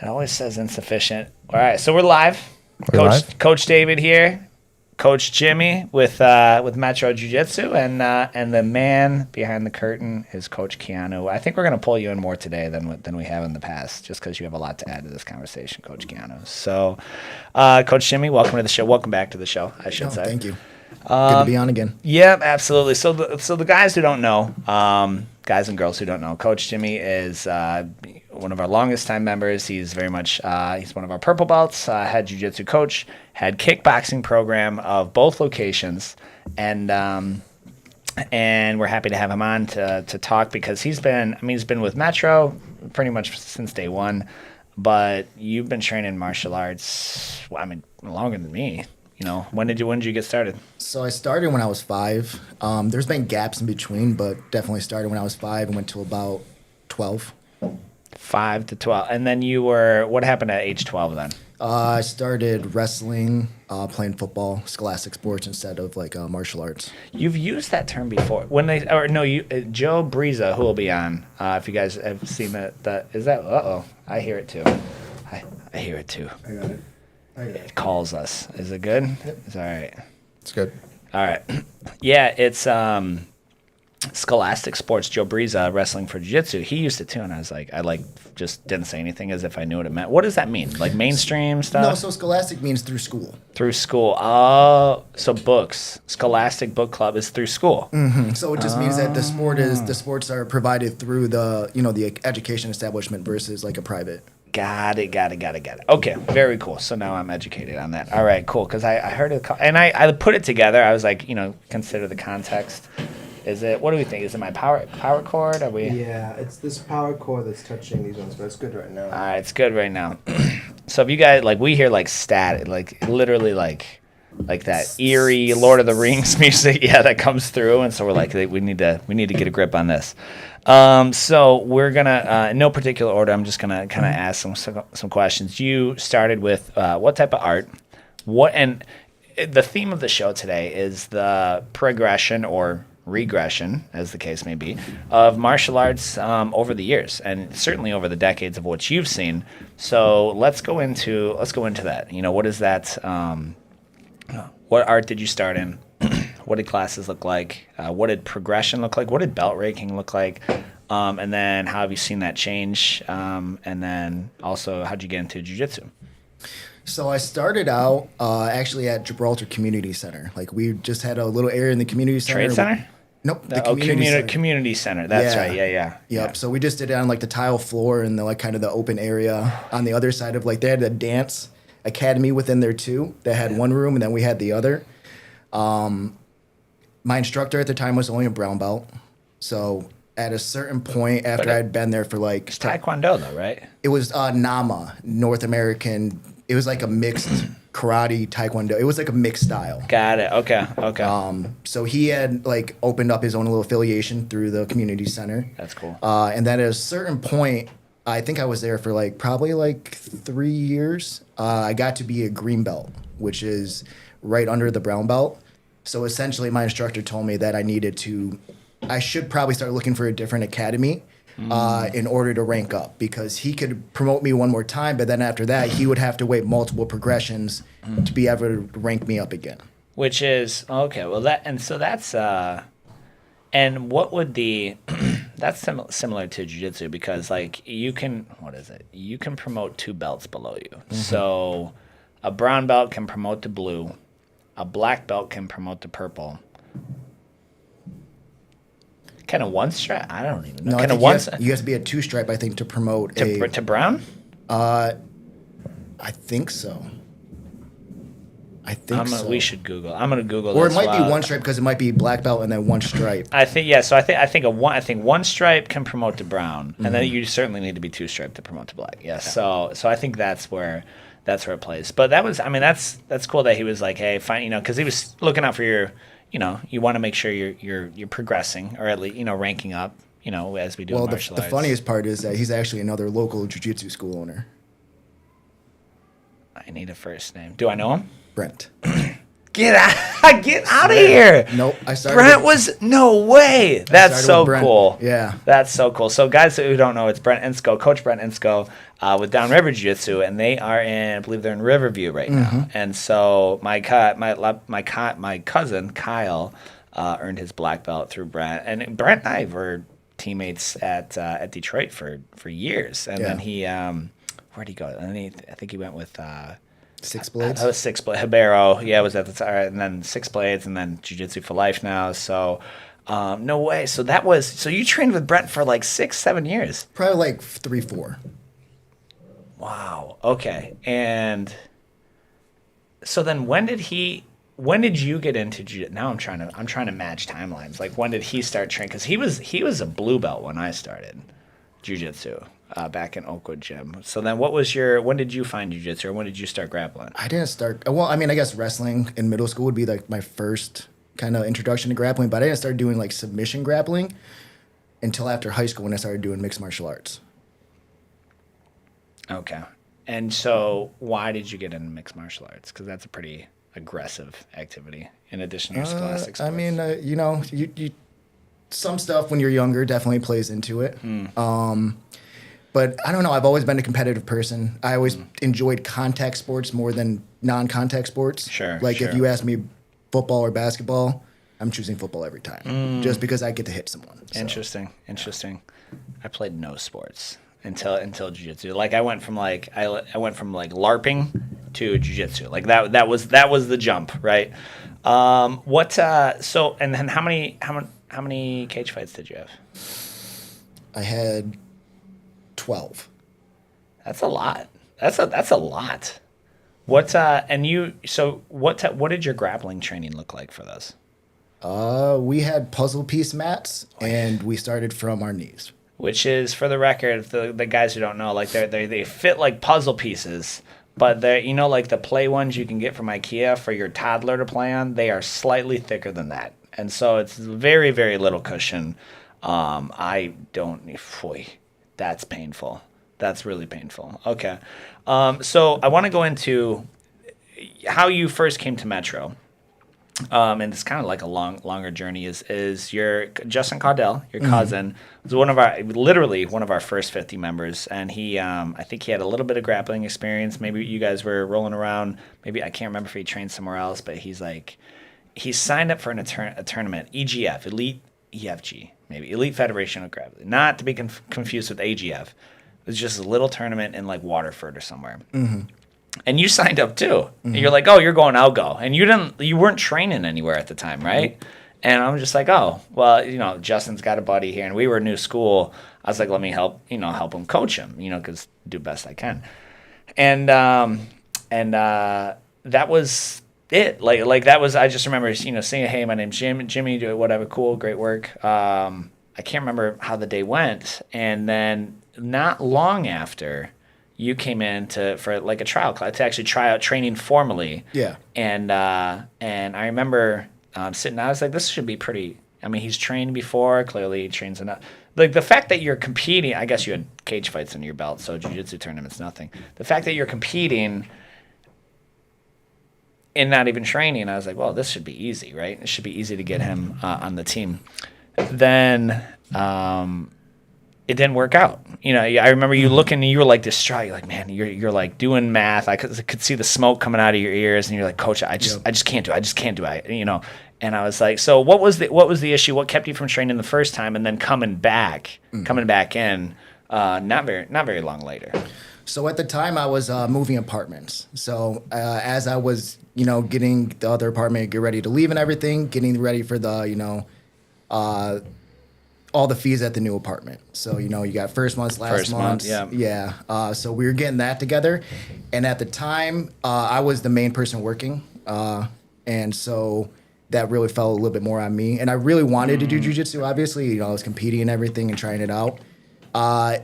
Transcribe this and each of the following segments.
It always says insufficient. All right, so we're live. We're live? Coach David here, Coach Jimmy with Metro Jiu-Jitsu, and the man behind the curtain is Coach Keanu. I think we're going to pull you in more today than we have in the past, just because you have a lot to add to this conversation, Coach Keanu. So, Coach Jimmy, welcome to the show. Welcome back to the show, I should say. Thank you. Good to be on again. Yeah, absolutely. So the guys who don't know, guys and girls who don't know, Coach Jimmy is one of our longest time members. He's very much he's one of our purple belts, head jiu-jitsu coach, head kickboxing program of both locations, and we're happy to have him on to talk because he's been with Metro pretty much since day one, but you've been training martial arts, longer than me. You know, when did you get started? So I started when I was 5. There's been gaps in between, but definitely started when I was 5 and went to about 12. 5 to 12. And then what happened at age 12 then? I started wrestling, playing football, scholastic sports instead of martial arts. You've used that term before. Joe Breeza, who will be on, if you guys have seen that, is that, I hear it too. I hear it too. I got it. It calls us. Is it good? Yep. It's all right. It's good. All right. Yeah, it's Scholastic Sports, Joe Breeza, wrestling for Jiu-Jitsu. He used it too, and I was like, just didn't say anything as if I knew what it meant. What does that mean? Like mainstream stuff? No, so scholastic means through school. Through school. Oh, so books. Scholastic Book Club is through school. Mm-hmm. So it just means that the sports are provided through the education establishment versus like a private. Got it. Okay, very cool. So now I'm educated on that. All right, cool. Because I heard it, and I put it together. I was like, consider the context. Is it? What do we think? Is it my power cord? Are we? Yeah, it's this power cord that's touching these ones, but it's good right now. All right, it's good right now. So if you guys we hear static, literally that eerie Lord of the Rings music, that comes through, and so we're like, we need to get a grip on this. So we're gonna, in no particular order, I'm just gonna kind of ask some questions. You started with what type of art? And the theme of the show today is the progression or regression, as the case may be, of martial arts over the years, and certainly over the decades of what you've seen. So let's go into that. What is that? What art did you start in? What did classes look like? What did progression look like? What did belt ranking look like? And then how have you seen that change? And then also, how'd you get into jiu-jitsu? So I started out actually at Gibraltar Community Center. We just had a little area in the community center. Trade center? Nope. Community center. That's right. Yeah. Yep. So we just did it on the tile floor and the kind of the open area. On the other side of they had a dance academy within there too. That had one room and then we had the other. My instructor at the time was only a brown belt. So at a certain point after I'd been there for it's Taekwondo though, right? It was NAMA, North American. It was a mixed karate Taekwondo. It was a mixed style. Got it. Okay. So he had opened up his own little affiliation through the community center. That's cool. And then at a certain point, I think I was there for probably 3 years. I got to be a green belt, which is right under the brown belt. So essentially, my instructor told me that I should probably start looking for a different academy in order to rank up, because he could promote me one more time, but then after that, he would have to wait multiple progressions to be able to rank me up again. Which is okay. Well, that's and what would that's similar to jiu-jitsu, because you can promote 2 belts below you. Mm-hmm. So a brown belt can promote to blue, a black belt can promote to purple. Kind of one stripe? I don't even know. No, you have to be a 2-stripe, I think, to promote to brown. I think so. So. We should Google. I'm gonna Google. Or it might be 1 stripe, because it might be black belt and then 1 stripe. I think So I think 1 stripe can promote to brown, and then you certainly need to be 2 stripe to promote to black. Yes. Yeah. So I think that's where it plays. But that was that's cool that he was like, hey, fine, because he was looking out for your. You want to make sure you're progressing, or at least ranking up. As we do. Well, in martial arts. The funniest part is that he's actually another local jiu-jitsu school owner. I need a first name. Do I know him? Brent. Get out of here. Nope. I started. Brent was no way. That's started so with Brent. cool. Yeah. That's so cool. So guys who don't know, it's Brent Insko, Coach Brent Insko, with Downriver Jiu-Jitsu, and they are I believe they're in Riverview right now. And so my cousin Kyle earned his black belt through Brent, and Brent and I were teammates at Detroit for years, and then he where'd he go? And then I think he went with. Six Blades. I was Six Blades. Hibero, yeah, was at the time, and then Six Blades, and then Jiu-Jitsu for life now. So, no way. So you trained with Brent for like 6-7 years. Probably like 3-4. Wow. Okay. And so then when did you get into jiu-jitsu? Now I'm trying to match timelines. Like when did he start training? Because he was a blue belt when I started jiu-jitsu. Back in Oakwood Gym. So then when did you find jiu-jitsu, or when did you start grappling? I didn't start, well, I mean, I guess wrestling in middle school would be like my first kind of introduction to grappling, but I didn't start doing like submission grappling until after high school when I started doing mixed martial arts. Okay. And so why did you get into mixed martial arts? Because that's a pretty aggressive activity in addition to your scholastic sports. I mean, you some stuff when you're younger definitely plays into it. But I don't know. I've always been a competitive person. I always enjoyed contact sports more than non-contact sports. Sure. Like if you ask me football or basketball, I'm choosing football every time, just because I get to hit someone. So. Interesting. I played no sports until jiu-jitsu. Like I went from LARPing to jiu-jitsu. Like that was the jump, right? So and then how many cage fights did you have? I had 12. That's a lot. That's a lot. What did your grappling training look like for those? We had puzzle piece mats, and we started from our knees. Which is, for the record, the guys who don't know, like they fit like puzzle pieces, but they're, like the play ones you can get from IKEA for your toddler to play on, they are slightly thicker than that, and so it's very, very little cushion. That's painful. That's really painful. Okay. So I want to go into how you first came to Metro. And it's kind of like a longer journey. Is your Justin Caudell, your cousin, was literally one of our first 50 members, and he, I think he had a little bit of grappling experience. Maybe you guys were rolling around. Maybe I can't remember if he trained somewhere else, but he signed up for a tournament, EGF, Elite EFG, maybe Elite Federation of Grappling, not to be confused with AGF. It was just a little tournament in like Waterford or somewhere. And you signed up too. And you're like, oh, you're going, I'll go. And you weren't training anywhere at the time, right? And I'm just like, oh, well, Justin's got a buddy here, and we were a new school. I was like, let me help him coach him, because do best I can. And that was it. Like that was, I just remember, saying, hey, my name's Jimmy, do whatever, cool, great work. I can't remember how the day went. And then not long after, you came in for like a trial class to actually try out training formally. Yeah. And I remember sitting. I was like, this should be pretty. I mean, he's trained before. Clearly, he trains enough. Like the fact that you're competing. I guess you had cage fights under your belt, so jiu-jitsu tournaments, nothing. The fact that you're competing and not even training, I was like, well, this should be easy, right? It should be easy to get him on the team. Then. It didn't work out. I remember you looking and you were like distraught. You're like, man, you're like doing math. I could see the smoke coming out of your ears, and you're like, Coach, I just can't do it. I just can't do it. And I was like, so what was the issue? What kept you from training the first time and then coming back in not very long later? So at the time I was moving apartments. So as I was, getting the other apartment, get ready to leave and everything, getting ready for the, all the fees at the new apartment. So, you got first month, last month. Yeah. So we were getting that together. And at the time, I was the main person working. And so that really fell a little bit more on me. And I really wanted to do jiu-jitsu, obviously. I was competing and everything and trying it out.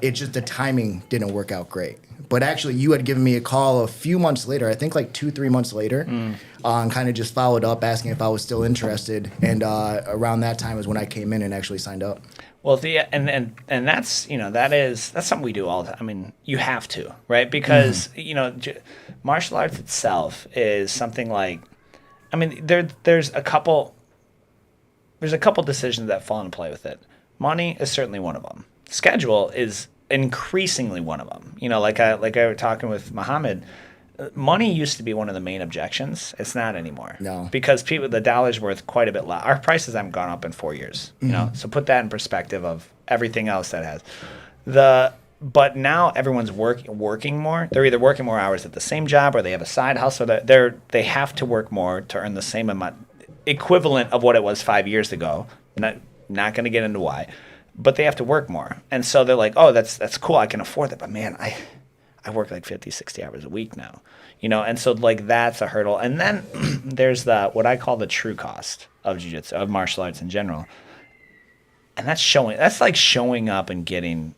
It just, the timing didn't work out great. But actually, you had given me a call a few months later, I think like 2-3 months later, and kind of just followed up asking if I was still interested. And around that time is when I came in and actually signed up. Well, and that's that's something we do all the time. I mean, you have to, right? Because martial arts itself is something like I mean, there's a couple decisions that fall into play with it. Money is certainly one of them. Schedule is increasingly one of them. You know, like I was talking with Muhammad, money used to be one of the main objections. It's not anymore. No. Because the dollar's worth quite a bit less. Our prices haven't gone up in 4 years. You know, so put that in perspective of everything else that has. But now everyone's working more. They're either working more hours at the same job or they have a side hustle. They have to work more to earn the same amount, equivalent of what it was 5 years ago. Not going to get into why, but they have to work more. And so they're like, oh, that's cool. I can afford that. But man, I work like 50, 60 hours a week now, you know? And so like that's a hurdle. And then there's what I call the true cost of jiu-jitsu, of martial arts in general. And that's like showing up and getting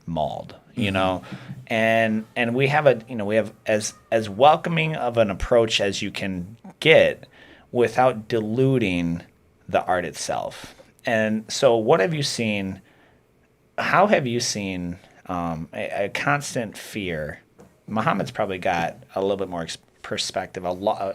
mauled, you know? And we have as welcoming of an approach as you can get without diluting the art itself. And so what have you seen? How have you seen a constant fear? Muhammad's probably got a little bit more perspective,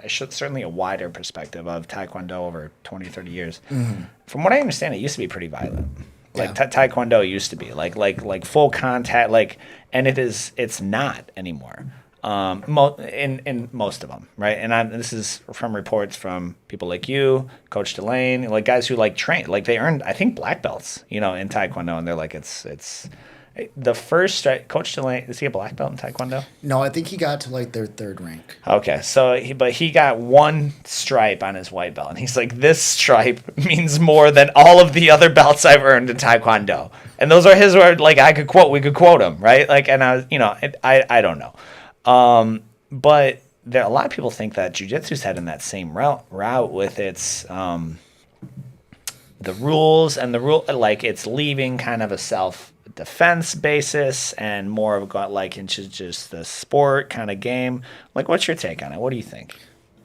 certainly a wider perspective of Taekwondo over 20, 30 years. Mm-hmm. From what I understand, it used to be pretty violent. Like Taekwondo used to be like full contact, and it's not anymore. In most of them, right? And this is from reports from people like you, Coach Delane, like guys who like train, like they earned, I think, black belts, you know, in Taekwondo, and they're like, it's the first Coach Delane, is he a black belt in Taekwondo? No, I think he got to like their third rank. Okay, so he got one stripe on his white belt, and he's like, this stripe means more than all of the other belts I've earned in Taekwondo, and those are his words. Like we could quote him, right? Like, and I was, you know, I don't know. But a lot of people think that jiu-jitsu's heading that same route with its the rules and like it's leaving kind of a self-defense basis and more of like into just the sport kind of game. Like, what's your take on it? What do you think?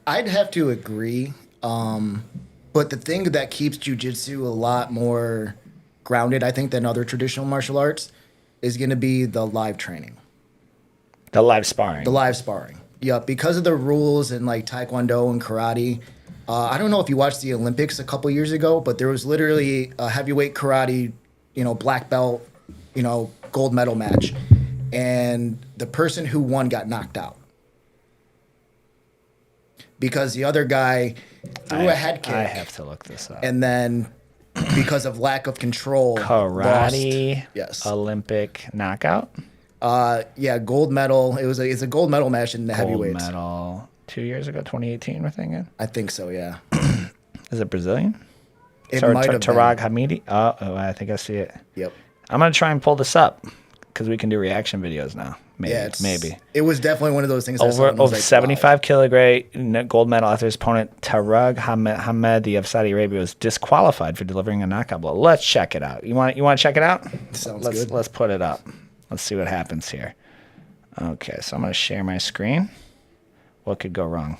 I'd have to agree. But the thing that keeps jiu-jitsu a lot more grounded, I think, than other traditional martial arts is going to be the live training. The live sparring. Yeah, because of the rules in like Taekwondo and karate. I don't know if you watched the Olympics a couple years ago, but there was literally a heavyweight karate, you know, black belt, you know, gold medal match. And the person who won got knocked out. Because the other guy threw a head kick. I have to look this up. And then because of lack of control, karate lost. Yes. Olympic knockout? Yeah, gold medal. It's a gold medal match in the heavyweights. Gold medal 2 years ago, 2018, we're thinking? I think so, yeah. Is it Brazilian? It might have Tarag been. Hamidi? Oh, I think I see it. Yep. I'm going to try and pull this up because we can do reaction videos now. Maybe. It was definitely one of those things. Over 75 kilogram gold medal after his opponent Tarag Hamedi of Saudi Arabia was disqualified for delivering a knockout blow. Let's check it out. You want to check it out? Sounds good. Let's put it up. Let's see what happens here. Okay, so I'm going to share my screen. What could go wrong?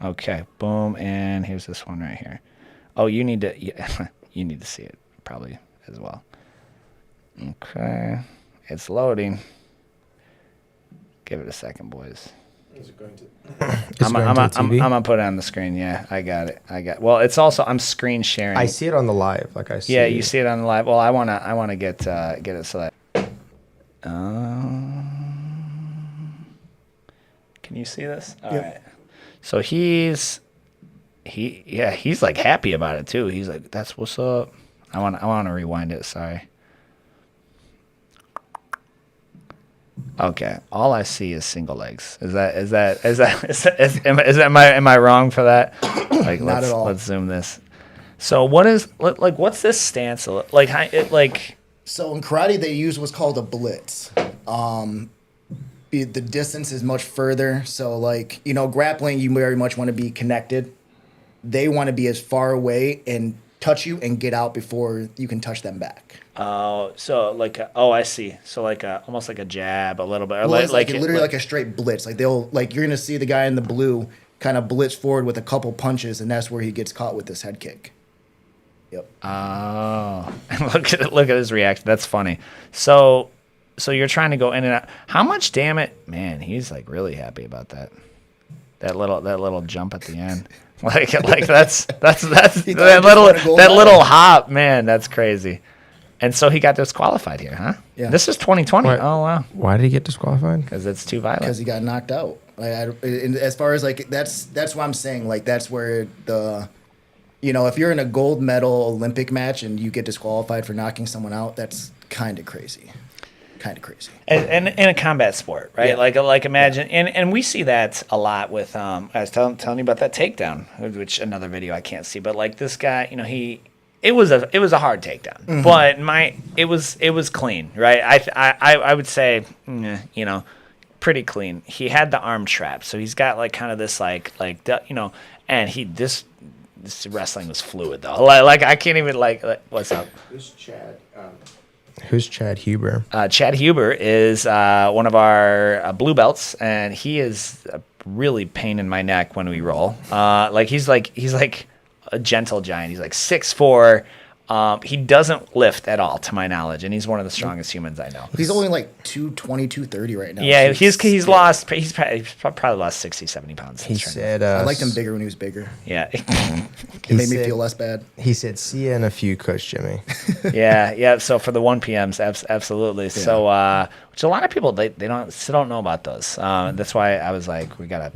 Okay, boom, and here's this one right here. Oh, you need to see it probably as well. Okay, it's loading. Give it a second, boys. Is it going to? I'm gonna put it on the screen. Yeah, I got it. Well, it's also I'm screen sharing. I see it on the live. Like I see. Yeah, you see it on the live. Well, I wanna get it so that. Can you see this? All right. So he's like happy about it too. He's like, "That's what's up." I want to rewind it. Sorry. Okay. All I see is single legs. Am I wrong for that? Like, Not at all. Let's zoom this. So what's this stance like? So in karate, they use what's called a blitz. The distance is much further. So like, you know, grappling, you very much want to be connected. They want to be as far away and touch you and get out before you can touch them back. Oh, so I see. So almost like a jab, a little bit. Or Well, it's literally like a straight blitz. Like you're gonna see the guy in the blue kind of blitz forward with a couple punches, and that's where he gets caught with this head kick. Yep. Oh, look at his reaction. That's funny. So you're trying to go in and out. How much? Damn it, man! He's like really happy about that. That little jump at the end. Like that's that gold medal. little hop, man, that's crazy. And so he got disqualified here, huh? Yeah. This is 2020. What? Oh wow. Why did he get disqualified? Because it's too violent. Because he got knocked out. And as far as like that's what I'm saying. Like that's where if you're in a gold medal Olympic match and you get disqualified for knocking someone out, that's kind of crazy. And in a combat sport, right? Yeah. Like imagine, and we see that a lot with I was telling you about that takedown, which another video I can't see, but like this guy, it was a hard takedown, but it was clean, right? I would say, pretty clean. He had the arm trap, so he's got like kind of this and this wrestling was fluid though. Like I can't even what's up? Who's Chad? Who's Chad Huber? Chad Huber is one of our blue belts, and he is a really pain in my neck when we roll. He's like a gentle giant. He's like 6'4". He doesn't lift at all, to my knowledge, and he's one of the strongest humans I know. He's only like 220, 230 right now. Yeah, he's lost. He's probably lost 60, 70 pounds. He said, I liked him bigger when he was bigger. Yeah. It made me feel less bad. He said, "See you in a few, Coach Jimmy." Yeah. So for the 1 p.m.s, absolutely. Yeah. So, which a lot of people they still don't know about those. That's why I was like, we gotta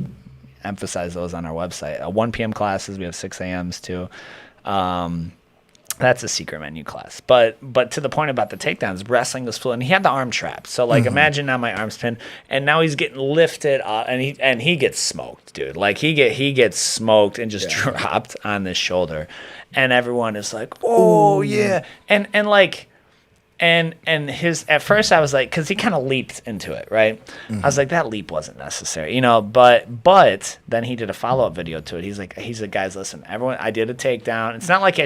emphasize those on our website. 1 p.m. classes. We have 6 a.m.s too. That's a secret menu class. But to the point about the takedowns, wrestling was fluid, and he had the arm trap. So imagine now my arm's pinned, and now he's getting lifted, and he gets smoked, dude. Like he gets smoked and just dropped on this shoulder, and everyone is like, oh yeah, and his at first I was like, because he kind of leaped into it, right? I was like, that leap wasn't necessary, But then he did a follow up video to it. He's like, guys, listen, everyone, I did a takedown. It's not like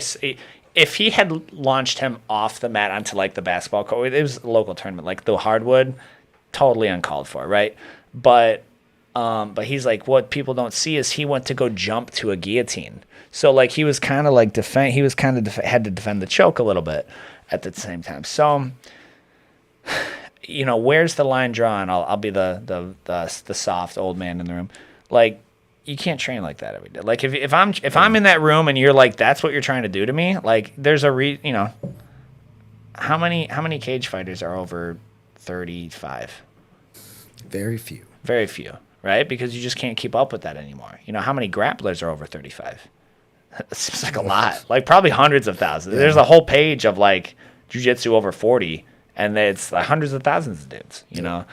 if he had launched him off the mat onto like the basketball court, it was a local tournament, like the hardwood, totally uncalled for, right? But he's like, what people don't see is he went to go jump to a guillotine. So like he was kind of like had to defend the choke a little bit at the same time. So where's the line drawn? I'll be the soft old man in the room. Like, you can't train like that every day. Like if I'm in that room and you're like, that's what you're trying to do to me, like there's how many cage fighters are over 35? Very few. Very few, right? Because you just can't keep up with that anymore. How many grapplers are over 35? It seems like a lot. Like probably hundreds of thousands. Yeah. There's a whole page of like Jiu-Jitsu over 40, and it's like hundreds of thousands of dudes, you know?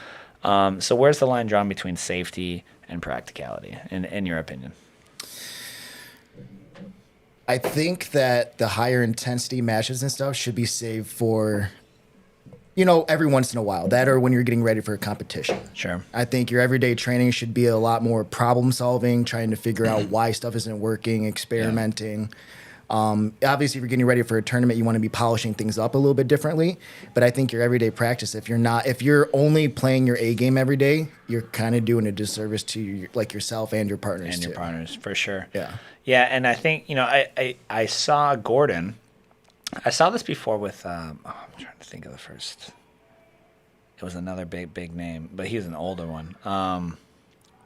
So where's the line drawn between safety and practicality, in your opinion? I think that the higher intensity matches and stuff should be saved for, every once in a while. That or when you're getting ready for a competition. Sure. I think your everyday training should be a lot more problem solving, trying to figure out why stuff isn't working, experimenting. Obviously, if you're getting ready for a tournament, you want to be polishing things up a little bit differently. But I think your everyday practice, if you're only playing your A game every day, you're kind of doing a disservice to yourself and your partners. And your partners, for sure. Yeah. Yeah, and I think, I saw Gordon. I saw this before with, I'm trying to think of the first. It was another big name, but he's an older one.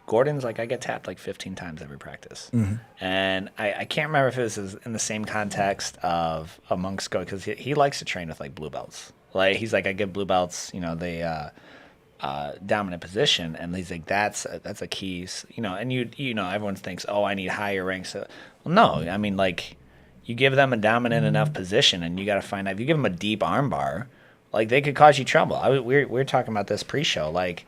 Gordon's like, I get tapped like 15 times every practice. Mm-hmm. And I can't remember if it was in the same context of amongst because he likes to train with like blue belts. Like he's like, I give blue belts, the dominant position, and he's like, that's a key, and everyone thinks, oh, I need higher ranks. Well, no, I mean, like you give them a dominant enough position, and you got to find out if you give them a deep arm bar, like they could cause you trouble. We were talking about this pre-show, like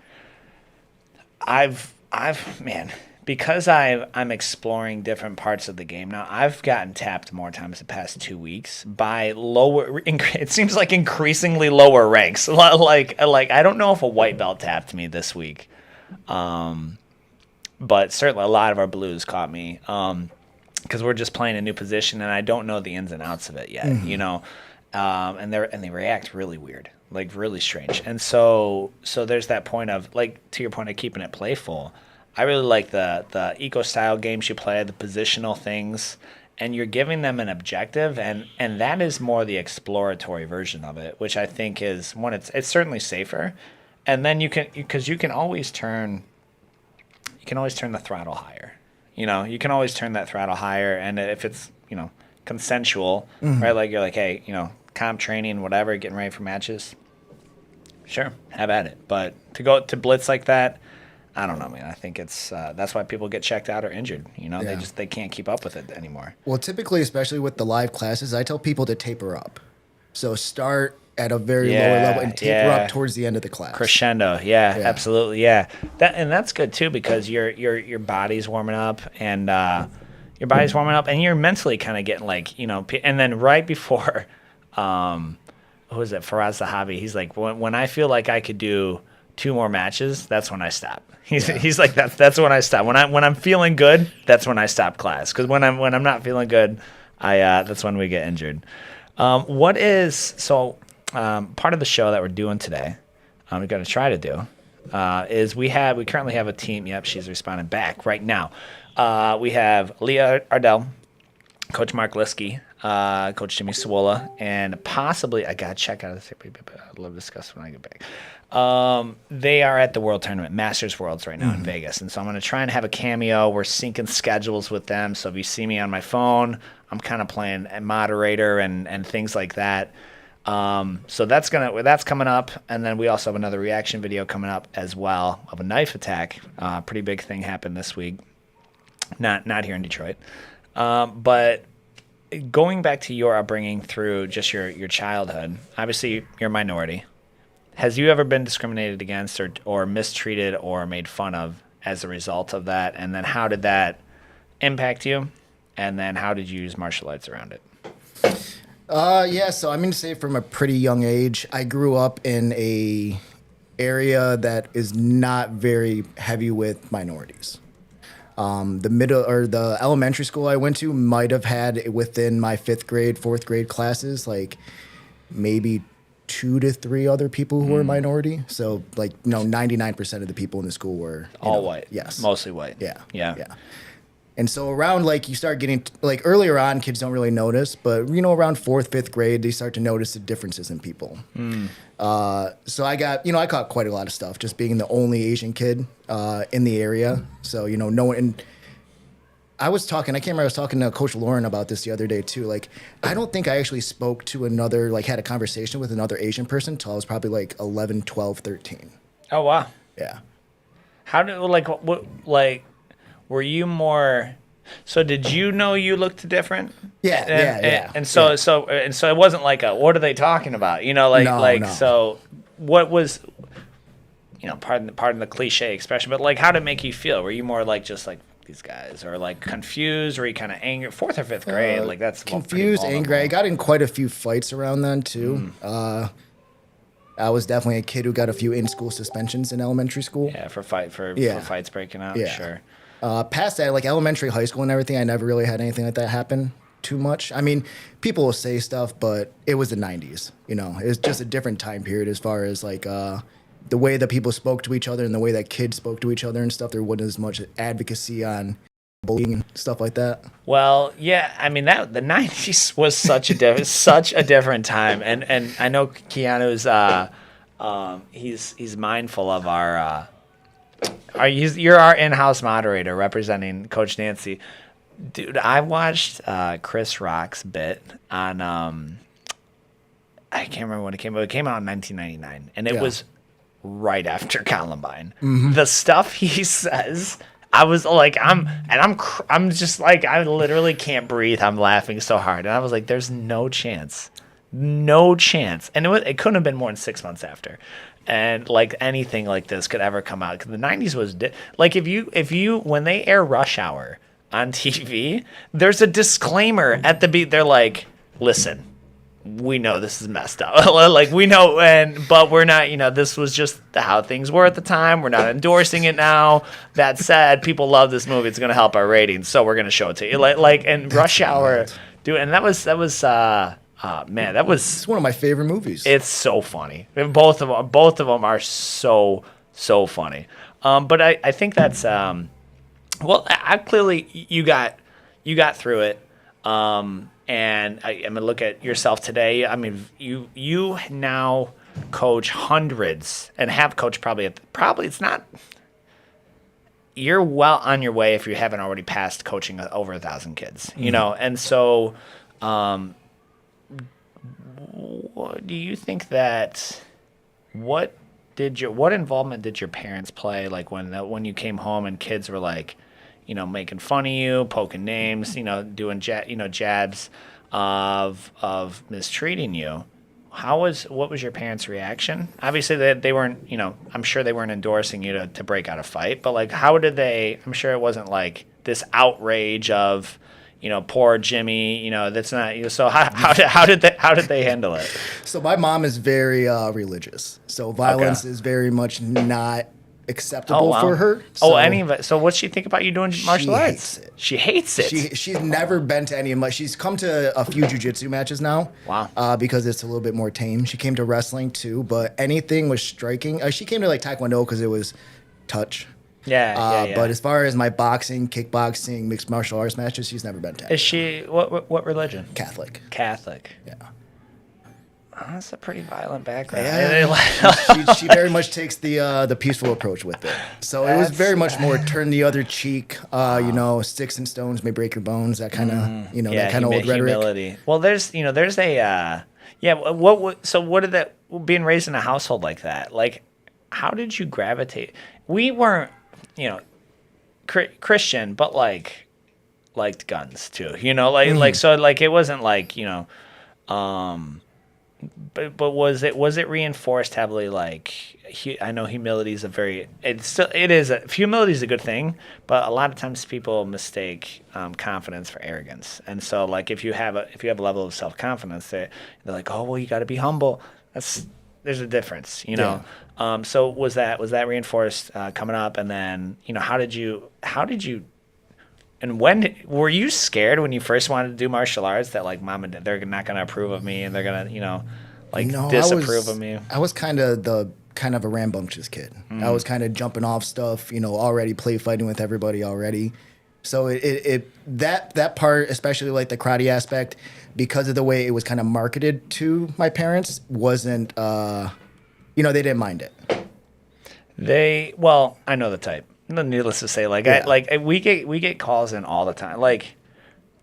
because I'm exploring different parts of the game now. I've gotten tapped more times the past 2 weeks by it seems like increasingly lower ranks. Like I don't know if a white belt tapped me this week, but certainly a lot of our blues caught me because we're just playing a new position and I don't know the ins and outs of it yet. And they react really weird, like really strange. And so there's that point of, like, to your point of keeping it playful. I really like the eco style games you play, the positional things, and you're giving them an objective, and that is more the exploratory version of it, which I think is one. It's certainly safer, and then you can always turn can always turn the throttle higher. You can always turn that throttle higher, and if it's consensual, right? Like you're like, hey, comp training, whatever, getting ready for matches. Sure, have at it. But to go to blitz like that, I don't know, man. I think it's that's why people get checked out or injured. They can't keep up with it anymore. Well, typically, especially with the live classes, I tell people to taper up. So start at a very lower level and taper up towards the end of the class. Crescendo, absolutely, that's good too, because your body's warming up and you're mentally kind of getting and then right before, who was it? Faraz Zahavi. He's like, when I feel like I could do 2 more matches, that's when I stop. He's like that's when I stop. When I'm feeling good, that's when I stop class. Because when I'm not feeling good, that's when we get injured. Part of the show that we're doing today, we're going to try to do, is we currently have a team. Yep, she's responding back right now. We have Leah Ardell, Coach Mark Liskey, Coach Jimmy Swola, and possibly I got to check out of the I'd love to discuss when I get back. They are at the World Tournament, Masters Worlds right now in Vegas, and so I'm going to try and have a cameo. We're syncing schedules with them, so if you see me on my phone, I'm kind of playing a moderator and things like that. So that's coming up, and then we also have another reaction video coming up as well of a knife attack. Pretty big thing happened this week, not here in Detroit, but going back to your upbringing through just your childhood. Obviously, you're a minority. Has you ever been discriminated against or mistreated or made fun of as a result of that? And then how did that impact you? And then how did you use martial arts around it? So I'm going to say from a pretty young age, I grew up in a area that is not very heavy with minorities. The elementary school I went to might have had within my 5th grade, 4th grade classes, like maybe 2 to 3 other people who were minority. So 99% of the people in the school were all white. Yes. Mostly white. Yeah. And so around you start getting earlier on, kids don't really notice, but around 4th, 5th grade, they start to notice the differences in people. So I got, I caught quite a lot of stuff just being the only Asian kid in the area. So, no one, and I can't remember, I was talking to Coach Lauren about this the other day too. I don't think I actually spoke to had a conversation with another Asian person until I was probably 11, 12, 13. Oh, wow. Yeah. How did, were you more, so did you know you looked different? Yeah. And so it wasn't what are they talking about? No. So what was, pardon the cliche expression, but how did it make you feel? Were you more just these guys, or confused? Were you kind of angry? 4th or 5th grade, that's confused, angry. I got in quite a few fights around then too. I was definitely a kid who got a few in-school suspensions in elementary school. Yeah, for fights breaking out. Yeah. Sure. Past that, elementary, high school, and everything, I never really had anything like that happen too much. I mean, people will say stuff, but it was the 90s. It was just a different time period as far as the way that people spoke to each other and the way that kids spoke to each other and stuff. There wasn't as much advocacy on bullying and stuff like that. Well, yeah, I mean the 90s was such a different time, and I know Keanu's he's mindful of our. You're our in-house moderator representing Coach Nancy. Dude, I watched Chris Rock's bit on I can't remember when it came out. It came out in 1999, and it was right after Columbine. The stuff he says, I was I'm just I literally can't breathe. I'm laughing so hard, and I was like, "There's no chance, no chance." And it couldn't have been more than 6 months after. And anything like this could ever come out, because the 90s was if you when they air Rush Hour on TV, there's a disclaimer at the beat. They're like, listen, we know this is messed up. We know, but we're not. This was just how things were at the time. We're not endorsing it now. That said, people love this movie. It's going to help our ratings, so we're going to show it to you. And Rush Hour, dude. And that was. Man, that was. It's one of my favorite movies. It's so funny. And both of them are so funny. But I think that's I clearly you got through it. And I'm gonna look at yourself today. I mean, you now coach hundreds and have coached probably it's not. you're well on your way if you haven't already passed coaching over 1,000 kids, you know? And so, do you think that, what involvement did your parents play? Like when you came home and kids were like, you know, making fun of you, poking names, you know, doing jabs of mistreating you. What was your parents' reaction? Obviously they weren't, you know, I'm sure they weren't endorsing you to break out a fight, but like how did they, I'm sure it wasn't like this outrage of, you know, poor Jimmy, you know, that's not you. So how did they handle it? So my mom is very religious. So violence is very much not acceptable for her. So so what's she think about you doing martial arts? Hates it. She hates it. She's never been to any of my. She's come to a few jiu-jitsu matches now. Wow. Because it's a little bit more tame. She came to wrestling too, but anything was striking. She came to like Taekwondo because it was touch. Yeah. But as far as my boxing, kickboxing, mixed martial arts matches, she's never been to. Is she what religion? Catholic. Catholic. Yeah. Oh, that's a pretty violent background. Yeah. she very much takes the peaceful approach with it. So it was very much more turn the other cheek. You know, sticks and stones may break your bones. That kind of that kind of old rhetoric. Humility. Well, there's a So what did that being raised in a household like that? Like, how did you gravitate? We weren't, you know, Christian, but like liked guns too. You know, like so like it wasn't like, you know, but was it reinforced heavily? Like I know humility is humility is a good thing, but a lot of times people mistake confidence for arrogance. And so like if you have a level of self confidence, they're like, oh well, you got to be humble. There's a difference, you know. Yeah. So was that reinforced coming up, and then you know how did you and when were you scared when you first wanted to do martial arts that like mom and dad, they're not going to approve of me and they're going to, you know, like disapprove of me? I was kind of a rambunctious kid. I was kind of jumping off stuff, you know, already play fighting with everybody already. So that part, especially like the karate aspect, because of the way it was kind of marketed to my parents, wasn't they didn't mind it. I know the type. Needless to say, we get calls in all the time. Like,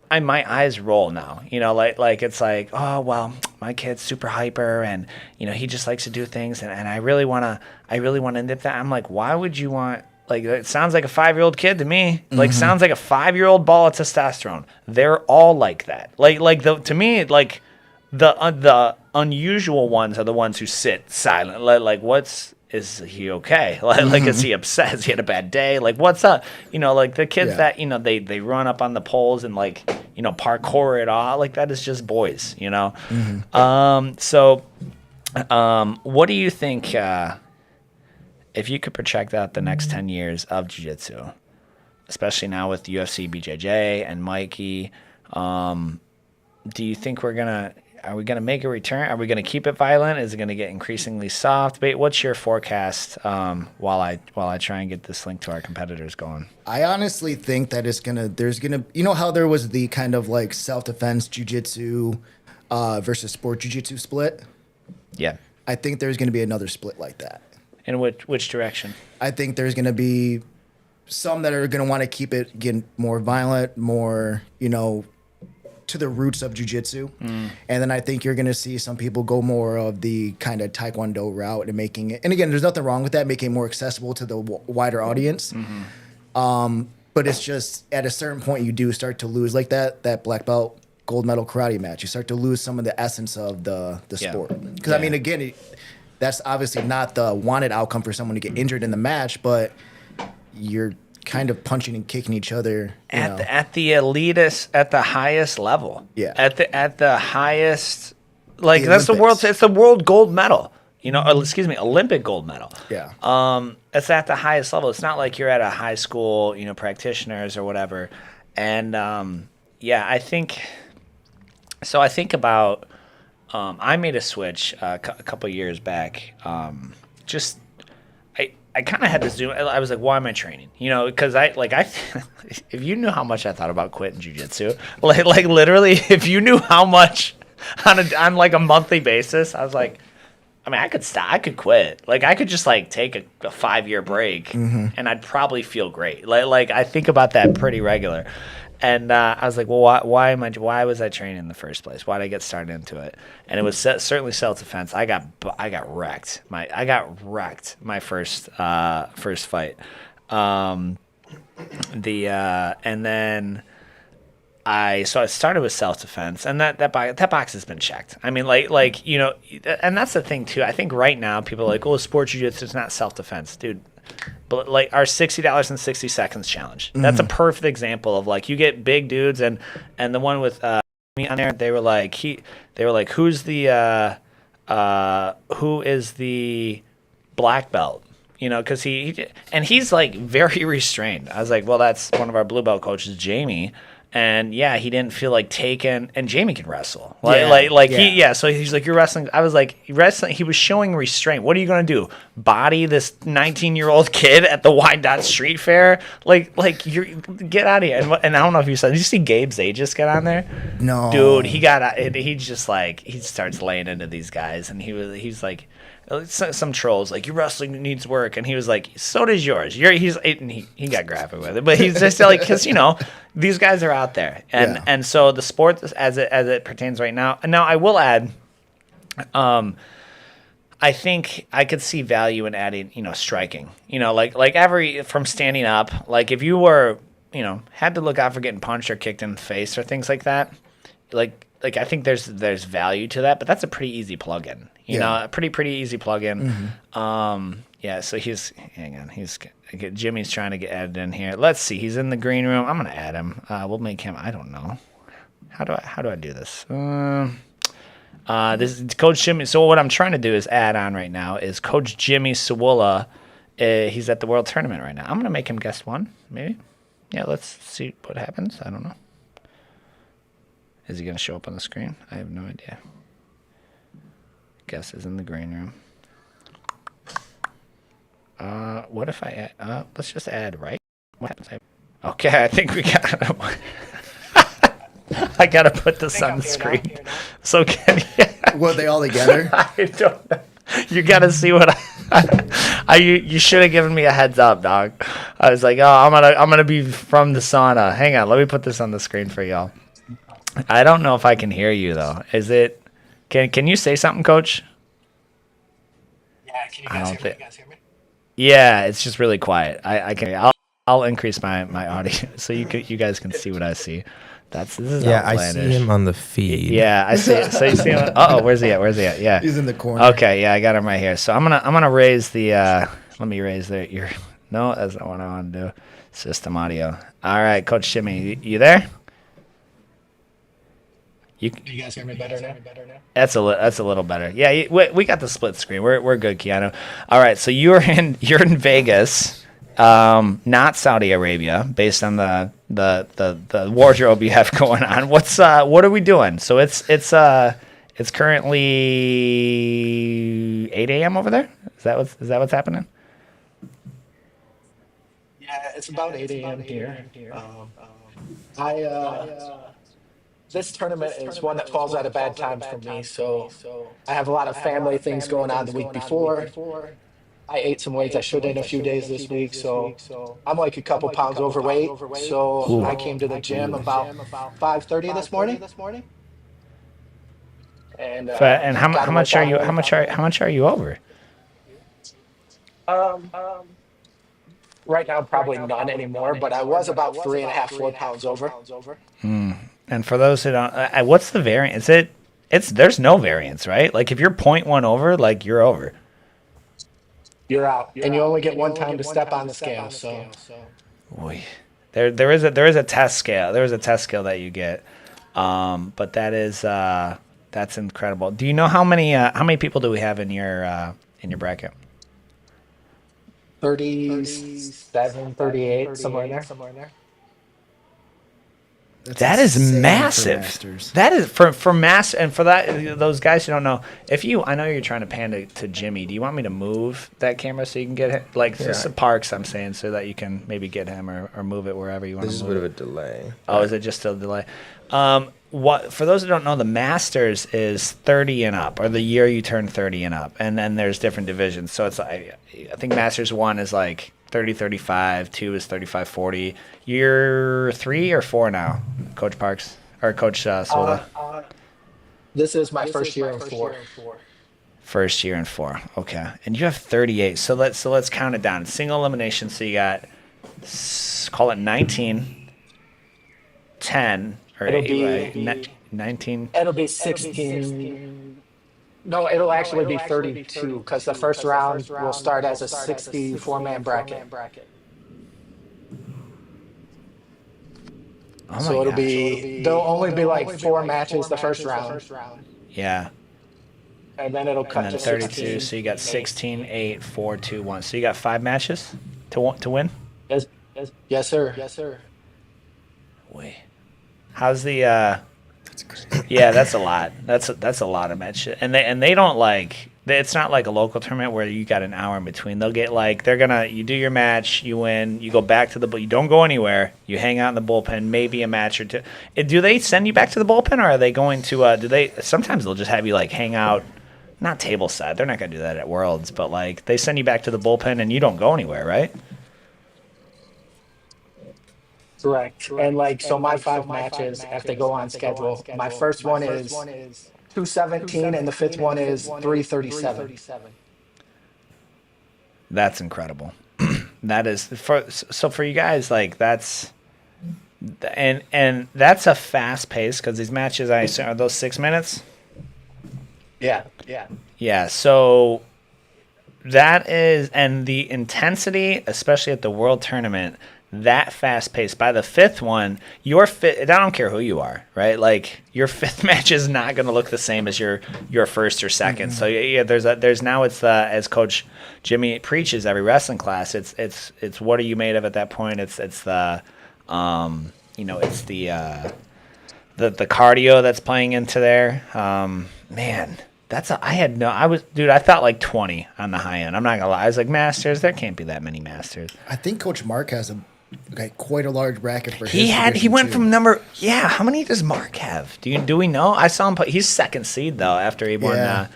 my eyes roll now. You know, like it's like, oh well, my kid's super hyper, and you know he just likes to do things, and I really wanna nip that. I'm like, why would you want? Like, it sounds like a 5-year-old kid to me. Like, sounds like a 5-year-old ball of testosterone. They're all like that. To me, like the unusual ones are the ones who sit silent. Like is he okay? Like, is he upset? Has he had a bad day? Like, what's up? You know, like the kids that, you know, they run up on the poles and like, you know, parkour it all. Like that is just boys, you know? What do you think, if you could project out the next 10 years of jiu-jitsu, especially now with UFC, BJJ and Mikey, do you think are we going to make a return? Are we going to keep it violent? Is it going to get increasingly soft? What's your forecast while I try and get this link to our competitors going? I honestly think that there's going to, you know how there was the kind of like self-defense jiu-jitsu versus sport jiu-jitsu split? Yeah. I think there's going to be another split like that. In which direction? I think there's going to be some that are going to want to keep it getting more violent, more, you know, to the roots of jiu-jitsu. And then I think you're going to see some people go more of the kind of Taekwondo route and making it, and again, there's nothing wrong with that, making it more accessible to the wider audience. But it's just at a certain point you do start to lose, like that black belt gold medal karate match. You start to lose some of the essence of the sport. Because I mean, again, that's obviously not the wanted outcome for someone to get injured in the match, but you're kind of punching and kicking each other at the elitist, at the highest level. Yeah. At the highest, like that's Olympics. It's the world gold medal. You know, Olympic gold medal. Yeah. It's at the highest level. It's not like you're at a high school, you know, practitioners or whatever. And I think about. I made a switch a couple years back. I kind of had to zoom. I was like, why am I training? You know, because if you knew how much I thought about quitting jiu-jitsu, like literally, if you knew how much on like a monthly basis, I was like, I mean, I could stop. I could quit. Like, I could just like take a 5-year break, and I'd probably feel great. Like I think about that pretty regular. And I was like, well, why was I training in the first place? Why did I get started into it? And it was certainly self-defense. I got wrecked. I got wrecked my first fight. And then I started with self-defense, and that box has been checked. I mean, like you know, and that's the thing too. I think right now people are like, oh, sports jiu-jitsu is not self-defense, dude. But like our $60 in 60 seconds challenge, that's a perfect example of like you get big dudes, and the one with me on there, they were like who is the black belt? You know, because he's like very restrained. I was like, well, that's one of our blue belt coaches, Jamie. And yeah, he didn't feel like taken. And Jamie can wrestle, So he's like, you're wrestling. I was like, wrestling. He was showing restraint. What are you gonna do? Body this 19-year-old kid at the Wide Dot Street Fair? Like you get out of here. And I don't know if you saw. Did you see Gabe Zages get on there? No, dude, he got. He just like he starts laying into these guys, and he's like. Some trolls like your wrestling needs work, and he was like, so does yours. He got graphic with it, but he's just like, because you know these guys are out there, and so the sport as it pertains right now. And now I will add, I think I could see value in adding, you know, striking. You know, like from standing up, like if you were, you know, had to look out for getting punched or kicked in the face or things like that, like I think there's value to that, but that's a pretty easy plug-in. You know, a pretty easy plug-in. Yeah, so Jimmy's trying to get added in here. Let's see. He's in the green room. I'm going to add him. We'll make him, I don't know. How do I do this? This is Coach Jimmy. So what I'm trying to do is add on right now is Coach Jimmy Sawula. He's at the World Tournament right now. I'm going to make him guest one, maybe. Yeah, let's see what happens. I don't know. Is he going to show up on the screen? I have no idea. Guess is in the green room. What if I add? Let's just add, right? What happens? Okay, I think we got. I gotta put this on the screen. So can were they all together? I don't know. You gotta see what you should have given me a heads up, dog. I was like, oh, I'm gonna be from the sauna. Hang on, let me put this on the screen for y'all. I don't know if I can hear you though. Is it? Can you say something, Coach? Yeah, can you guys hear me? Yeah, it's just really quiet. I can. I'll increase my audio so you guys can see what I see. This is I see him on the feed. Yeah, I see it. So you see him? Where's he at? Yeah, he's in the corner. Okay, yeah, I got him right here. So I'm gonna raise the. Let me raise the your. No, that's not what I want to do. System audio. All right, Coach Jimmy, you there? You guys hear me better now? That's a little better. Yeah, we got the split screen. We're good, Keanu. All right, so you're in Vegas, not Saudi Arabia, based on the wardrobe you have going on. What are we doing? So it's currently 8 a.m. over there. Is that what's happening? Yeah, it's about 8 a.m. here. This tournament is one that falls at a bad time for me, so I have a lot of family things going on the week before. I ate some weights I shouldn't a few days this week, so I'm like a couple pounds overweight. So I came to the gym about 5:30 this morning. And how much are you over? Right now, probably none anymore, but I was about 3.5, 4 pounds over. And for those who don't, what's the variance? There's no variance, right? Like if you're 0.1 over, like you're over. You're out, and you only get one time to step on the scale. So, boy, there is a test scale. There is a test scale that you get, but that's incredible. Do you know how many people do we have in your bracket? 37, 38, somewhere in there. That's That is insane for massive. masters. That is for mass, and for that those guys who don't know. I know you're trying to pan to Jimmy. Do you want me to move that camera so you can get him? Like Yeah. just the Parks, I'm saying, so that you can maybe get him or move it wherever you want There's to just a move. bit of a delay. Oh, is it just a delay? What for those who don't know, the Masters is 30 and up, or the year you turn 30 and up, and then there's different divisions. So it's I think Masters 1 is like 30, 35, 2 is 35, 40. Year 3 or 4 now, Coach Parks or Coach Sola. This is my first year in 4. First year in 4. Okay, and you have 38. So let's count it down. Single elimination. So you got call it 19, 10. Or It'll 8, be right? 19. It'll be 16. No, it'll actually be 32 because the first round will start as a 64-man bracket. Oh my So it'll gosh. be there'll only be like 4 matches the first round, Yeah. and then it'll And cut then to 32. 16. So you got 16, 8, 4, 2, 1. So you got 5 matches to win? Yes, sir. Yes, sir. Wait. How's the That's crazy. Yeah, that's a lot. That's a lot of matches. And they don't it's not like a local tournament where you got an hour in between. They'll get you do your match, you win, you go back to you don't go anywhere. You hang out in the bullpen, maybe a match or two. Do they send you back to the bullpen, or are they going to sometimes they'll just have you hang out, not table side. They're not going to do that at Worlds, but they send you back to the bullpen and you don't go anywhere, right? Correct. And so my 5 matches, if they go on schedule, my first one is 217, and the 5th one is 337. That's incredible. That is for you guys, that's and that's a fast pace because these matches, I assume, are those 6 minutes? Yeah. Yeah, so that is, and the intensity, especially at the World Tournament, that fast paced. By the 5th one, I don't care who you are, right? Your 5th match is not going to look the same as your first or second. So yeah, there's now it's as Coach Jimmy preaches every wrestling class. It's what are you made of at that point? It's the it's the cardio that's playing into there. Man. I thought 20 on the high end. I'm not gonna lie. I was like, Masters, there can't be that many Masters. I think Coach Mark has quite a large bracket for He went from how many does Mark have? Do we know? I saw him he's second seed though after he won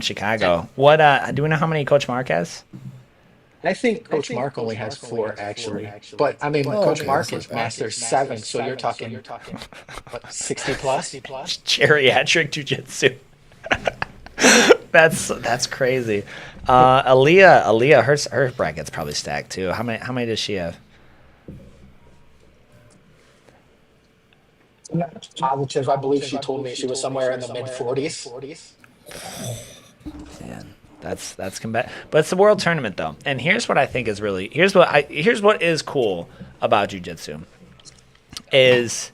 Chicago. What do we know how many Coach Mark has? I think Coach Mark only has 4 actually, but I mean, Coach Mark is Master 7, so you're talking what, 60 plus? Geriatric Jiu-Jitsu. That's crazy. Aaliyah, her bracket's probably stacked too. How many does she have? I'm not positive. I believe she told me she was somewhere in the mid 40s. Man, that's combat. But it's the World Tournament though, and here's what I think is here's what is cool about jiu-jitsu is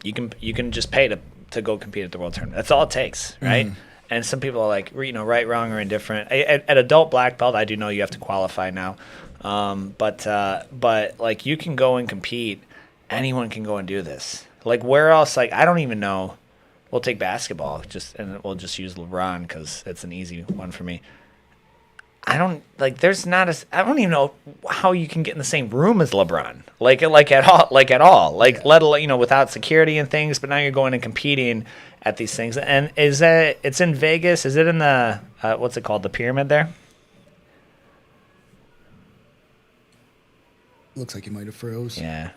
you can just pay to go compete at the World Tournament. That's all it takes, right? And some people are like, right, wrong, or indifferent. At adult black belt, I do know you have to qualify now, but you can go and compete. Anyone can go and do this. Where else? I don't even know. We'll take basketball, and we'll just use LeBron because it's an easy one for me. I don't I don't even know how you can get in the same room as LeBron, at all, let alone, without security and things. But now you're going and competing at these things. And it's in Vegas? Is it in the what's it called? The Pyramid there? Looks like he might have froze. Yeah.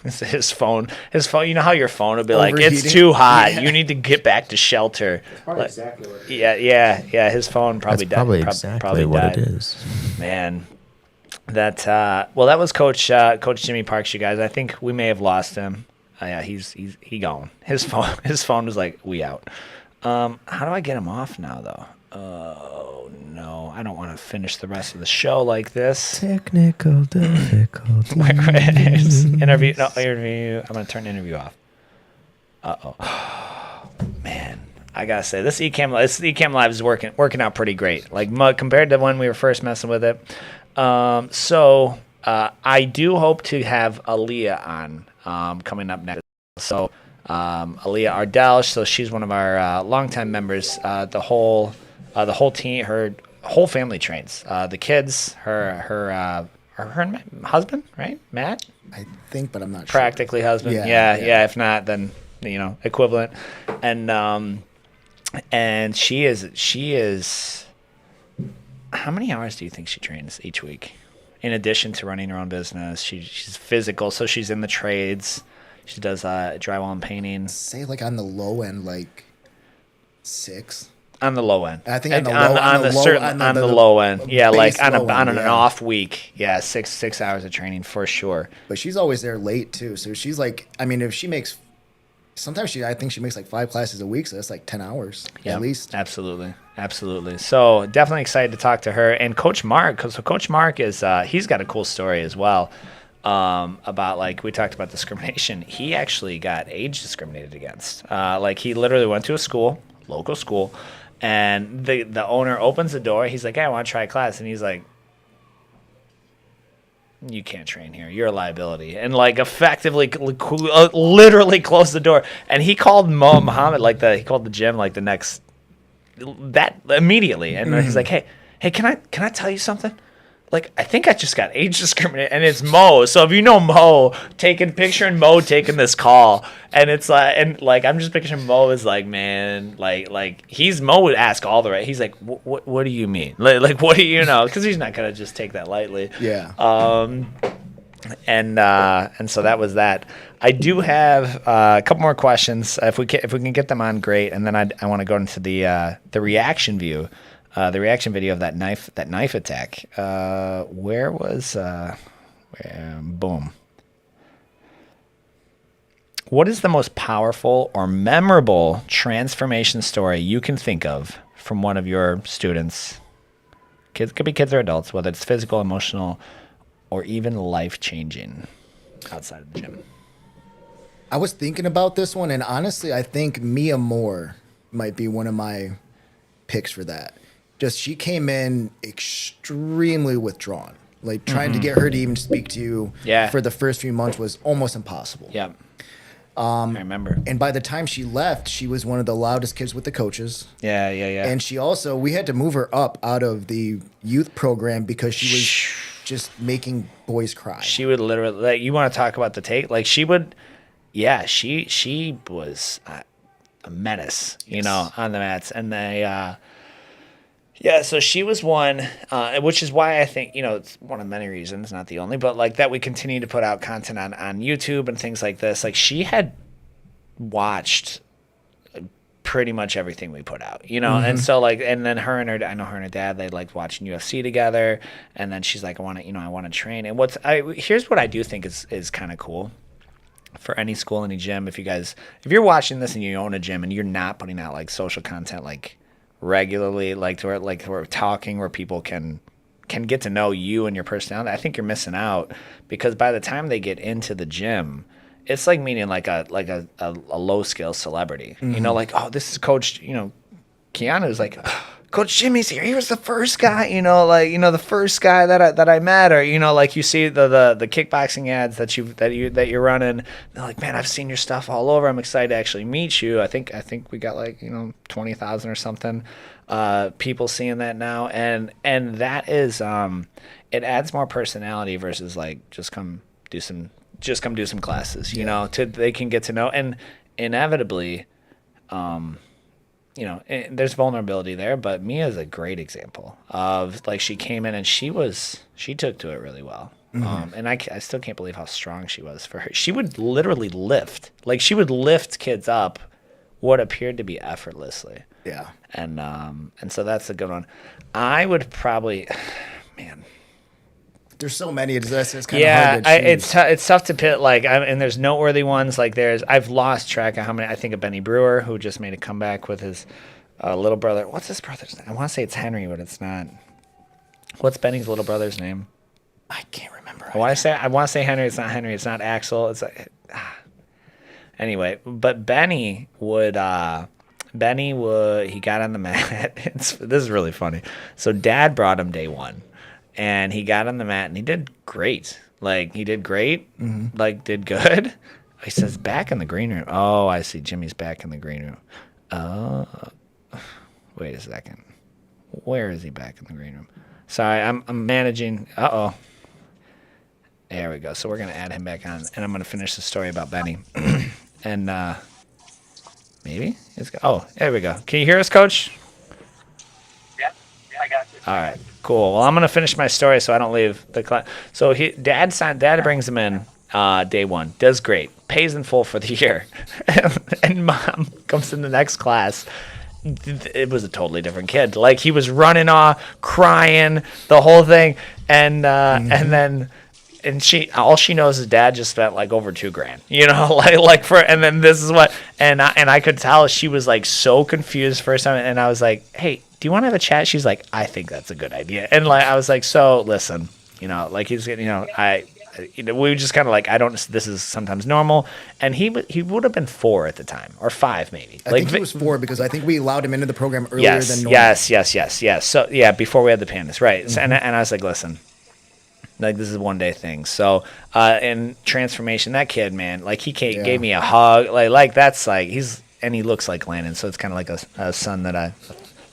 His phone. You know how your phone would be like, it's Overheating. too hot. Yeah. You need to get back to shelter. Probably exactly what it is. Yeah. His phone probably That's probably died. exactly what died. it is. Man, that was Coach Jimmy Parks. You guys, I think we may have lost him. Yeah, he's gone. His phone was like, we out. How do I get him off now though? Oh no, I don't want to finish the rest of the show like this. Technical difficulty. Interview. I'm gonna turn the interview off. Man, I gotta say this Ecamm Live is working out pretty great. Compared to when we were first messing with it. I do hope to have Aaliyah on coming up next. So Aaliyah Ardell, so she's one of our longtime members. The whole team, her whole family trains. The kids, her husband, right, Matt? I think, but I'm not sure. Practically husband. Yeah. If not, then equivalent. And she is. How many hours do you think she trains each week? In addition to running her own business, she's physical, so she's in the trades. She does drywall and painting. Say like on the low end, like 6. On the low end, I think on the low end, yeah, like on an off week, yeah, 6 hours of training for sure. But she's always there late too, so she's like, I mean, if she makes, sometimes I think she makes like 5 classes a week, so that's like 10 hours at least. Absolutely. So definitely excited to talk to her and Coach Mark. So Coach Mark is he's got a cool story as well. About, like, we talked about discrimination. He actually got age discriminated against. Like, he literally went to a school, local school, and the owner opens the door. He's like, hey, I want to try a class. And he's like, you can't train here. You're a liability. And, like, effectively, literally closed the door. And he called Muhammad, he called the gym, like, the next, that immediately. And he's like, hey, can I tell you something? Like, I think I just got age discriminated, and it's Mo. So if you know Mo, taking this call, and it's like, I'm just picturing Mo is like, man, like Mo would ask all the right. He's like, what do you mean? Like, what do you know? Because he's not gonna just take that lightly. Yeah. And so that was that. I do have a couple more questions. If we can get them on, great. And then I want to go into the reaction view. The reaction video of that knife attack. Where was boom. What is the most powerful or memorable transformation story you can think of from one of your students? Kids, could be kids or adults, whether it's physical, emotional, or even life-changing outside of the gym. I was thinking about this one, and honestly, I think Mia Moore might be one of my picks for that. Just she came in extremely withdrawn. Like trying to get her to even speak to you for the first few months was almost impossible. Yep. I remember. And by the time she left, she was one of the loudest kids with the coaches. Yeah. And she also, we had to move her up out of the youth program because she was just making boys cry. She would literally, like, you want to talk about the take? Like, she would, she was a menace, on the mats. And they, so she was one, which is why I think, it's one of many reasons, not the only, but like that we continue to put out content on YouTube and things like this. Like, she had watched pretty much everything we put out, and so like, and then I know her and her dad, they liked watching UFC together. And then she's like, I want to train. And here's what I do think is kind of cool for any school, any gym. If you're watching this and you own a gym and you're not putting out like social content, like, regularly, like we're talking where people can get to know you and your personality, I think you're missing out, because by the time they get into the gym, it's like meeting like a low skill celebrity. Like, oh, this is Coach, Keanu's like, Coach Jimmy's here. He was the first guy, the first guy that I met, or like you see the kickboxing ads that you're running. They're like, man, I've seen your stuff all over. I'm excited to actually meet you. I think we got like 20,000 or something people seeing that now, and that is it adds more personality versus like just come do some classes. They can get to know, and inevitably, there's vulnerability there, but Mia's a great example of, like, she came in and she took to it really well. And I still can't believe how strong she was for her. She would literally lift kids up what appeared to be effortlessly. Yeah. And so that's a good one. I would probably, man. There's so many. It's kind of hard to choose. It's tough to pit, like, and there's noteworthy ones. Like, I've lost track of how many. I think of Benny Brewer, who just made a comeback with his little brother. What's his brother's name? I want to say it's Henry, but it's not. What's Benny's little brother's name? I can't remember. I want to say Henry. It's not Henry. It's not Axel. It's like, anyway. But Benny would. He got on the mat. This is really funny. So Dad brought him day one. And he got on the mat and he did great. Like, he did great. Like, did good. He says back in the green room. Oh, I see. Jimmy's back in the green room. Wait a second. Where is he back in the green room? Sorry, I'm managing. Uh-oh. There we go. So we're going to add him back on, and I'm going to finish the story about Benny. And maybe? Oh, there we go. Can you hear us, Coach? Yeah, I got you. All right, cool. Well, I'm gonna finish my story so I don't leave the class. So Dad brings him in day one, does great, pays in full for the year, and Mom comes in the next class. It was a totally different kid. Like, he was running off, crying, the whole thing, and then. And all she knows is Dad just spent like over $2,000, and then this is what, and I could tell she was like so confused first time, and I was like, hey, do you want to have a chat? She's like, I think that's a good idea, and like I was like, so listen, like he's, we just kind of like, this is sometimes normal, and he would have been 4 at the time, or 5 maybe. I think he was 4 because I think we allowed him into the program earlier yes, than normal. Yes. So yeah, before we had the pandas, right? So, and I was like, listen. Like, this is a one-day thing. So, in transformation, that kid, man, like, he gave me a hug. Like that's like, he looks like Landon. So it's kind of like a son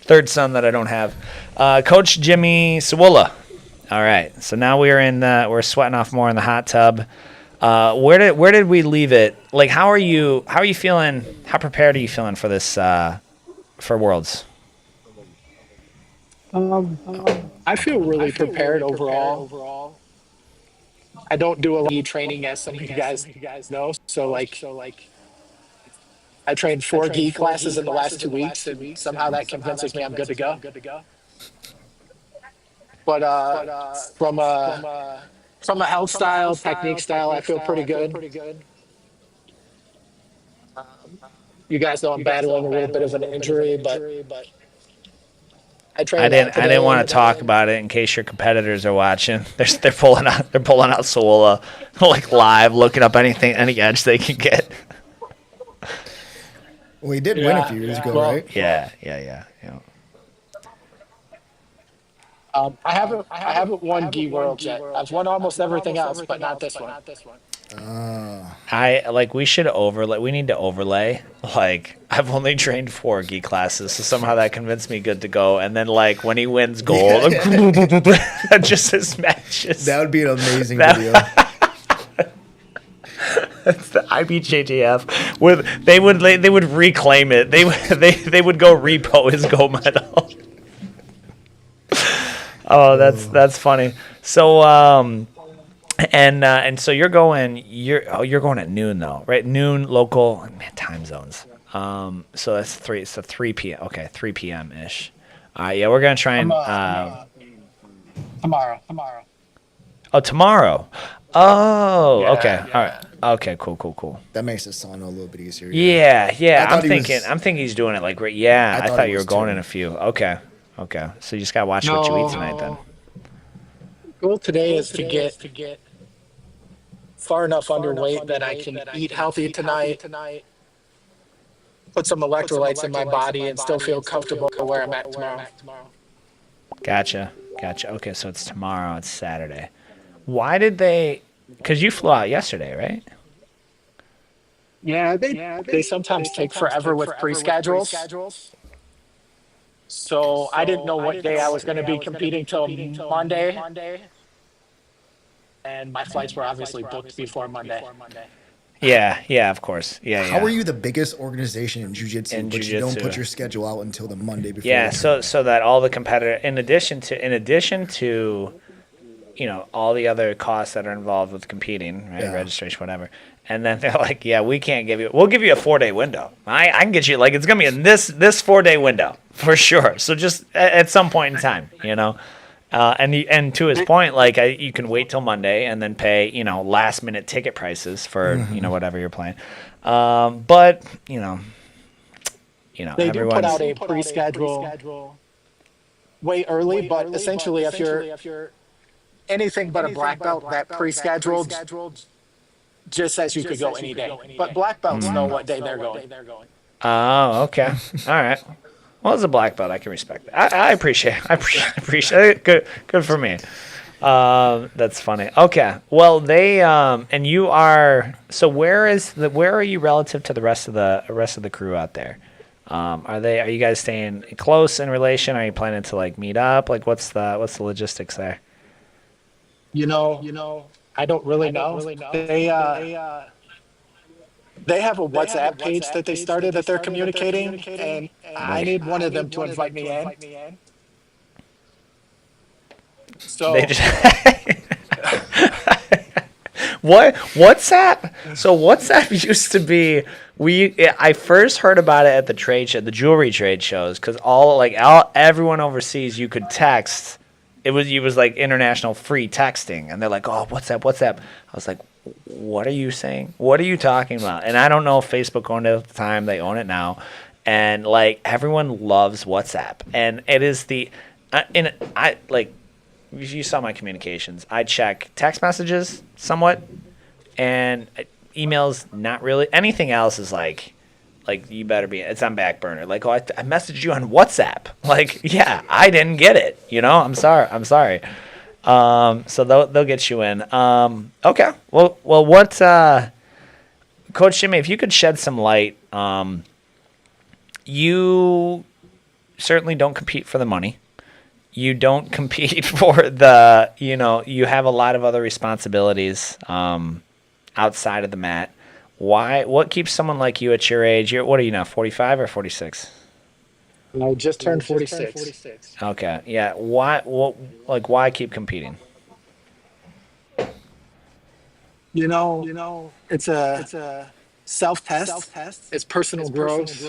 third son that I don't have. Coach Jimmy Sawula. All right. So now we're sweating off more in the hot tub. Where did we leave it? Like, how are you feeling? How prepared are you feeling for this, for Worlds? I feel really prepared overall. I don't do a lot of training, as some of you guys know. So I trained 4 gi classes in the last 2 weeks, and somehow that convinces me I'm good to go. But from a health style, technique style, I feel pretty good. You guys know I'm battling a little bit of an injury, but I didn't want to talk about it in case your competitors are watching. They're pulling out Sawula like live, looking up any edge they can get. Well, he did win a few years ago, right? Yeah. I haven't won gi worlds yet. I've won almost everything else, but not this one. We need to overlay. Like, I've only trained 4 gi classes, so somehow that convinced me good to go. And then, like, when he wins gold, just his matches. That would be an amazing video. That's the IBJJF. They would reclaim it. They would go repo his gold medal. Oh, that's funny. So and so you're going at noon though, right? Noon local, man, time zones. So that's 3 p.m. Okay, 3 p.m. ish. Yeah, we're gonna try and tomorrow. Oh, tomorrow. Oh, Yeah, okay. yeah. All right. Okay, cool. That makes it sound a little bit easier. Yeah. I I'm thought thinking he's doing it like right. Yeah, I thought he you were was going too. in a few. Okay. So you just gotta watch what you eat tonight then. Goal today is to get far enough underweight that I can eat healthy tonight, put some electrolytes in my body, and still feel comfortable where I'm at tomorrow. Gotcha. Okay, so it's tomorrow. It's Saturday. Why did they? Because you flew out yesterday, right? Yeah, they sometimes take forever with pre-schedules. So I didn't know what day I was going to be competing till Monday. And my flights were obviously booked before Monday. Yeah, of course. Yeah. How are you the biggest organization in jiu-jitsu, but you don't jiu-jitsu. put your schedule out until the Monday before? Yeah, the so that all the competitors, in addition to, all the other costs that are involved with competing, right, Yeah. registration, whatever, and then they're like, yeah, we'll give you a 4-day window. I can get you, like, it's gonna be in this 4-day window for sure. So just at some point in time, and to his point, like, you can wait till Monday and then pay, last minute ticket prices for whatever you're playing, but They do put everyone's out a pre-schedule way early, but essentially if you're anything but a black belt, that pre-scheduled just says you could go any day. But black belts know what day they're going. Oh, okay. All right. Well, as a black belt, I can respect that. I appreciate it. Good for me. That's funny. Okay. Well, they and you are so where are you relative to the rest of the crew out there? Are you guys staying close in relation? Are you planning to like meet up? Like what's the logistics there? I don't really know. They have a WhatsApp page that they started that they're communicating, and I Like need one of them to invite me in. they So just what WhatsApp? So WhatsApp used to be I first heard about it at the trade show, the jewelry trade shows, because everyone overseas you could text. It was like international free texting, and they're like, oh, WhatsApp. I was like, what are you saying? What are you talking about? And I don't know if Facebook owned it at the time. They own it now, and like everyone loves WhatsApp, and it is and I like you saw my communications. I check text messages somewhat, and emails not really. Anything else is like you better be. It's on back burner. Like, oh, I messaged you on WhatsApp. Like, yeah, I didn't get it. I'm sorry. I'm sorry. So they'll get you in. Okay. Well, what, Coach Jimmy, if you could shed some light. You certainly don't compete for the money. You don't compete for you have a lot of other responsibilities outside of the mat. What keeps someone like you at your age? What are you now, 45 or 46? I just turned 46. Okay, yeah. Why keep competing? It's a self-test. It's personal growth.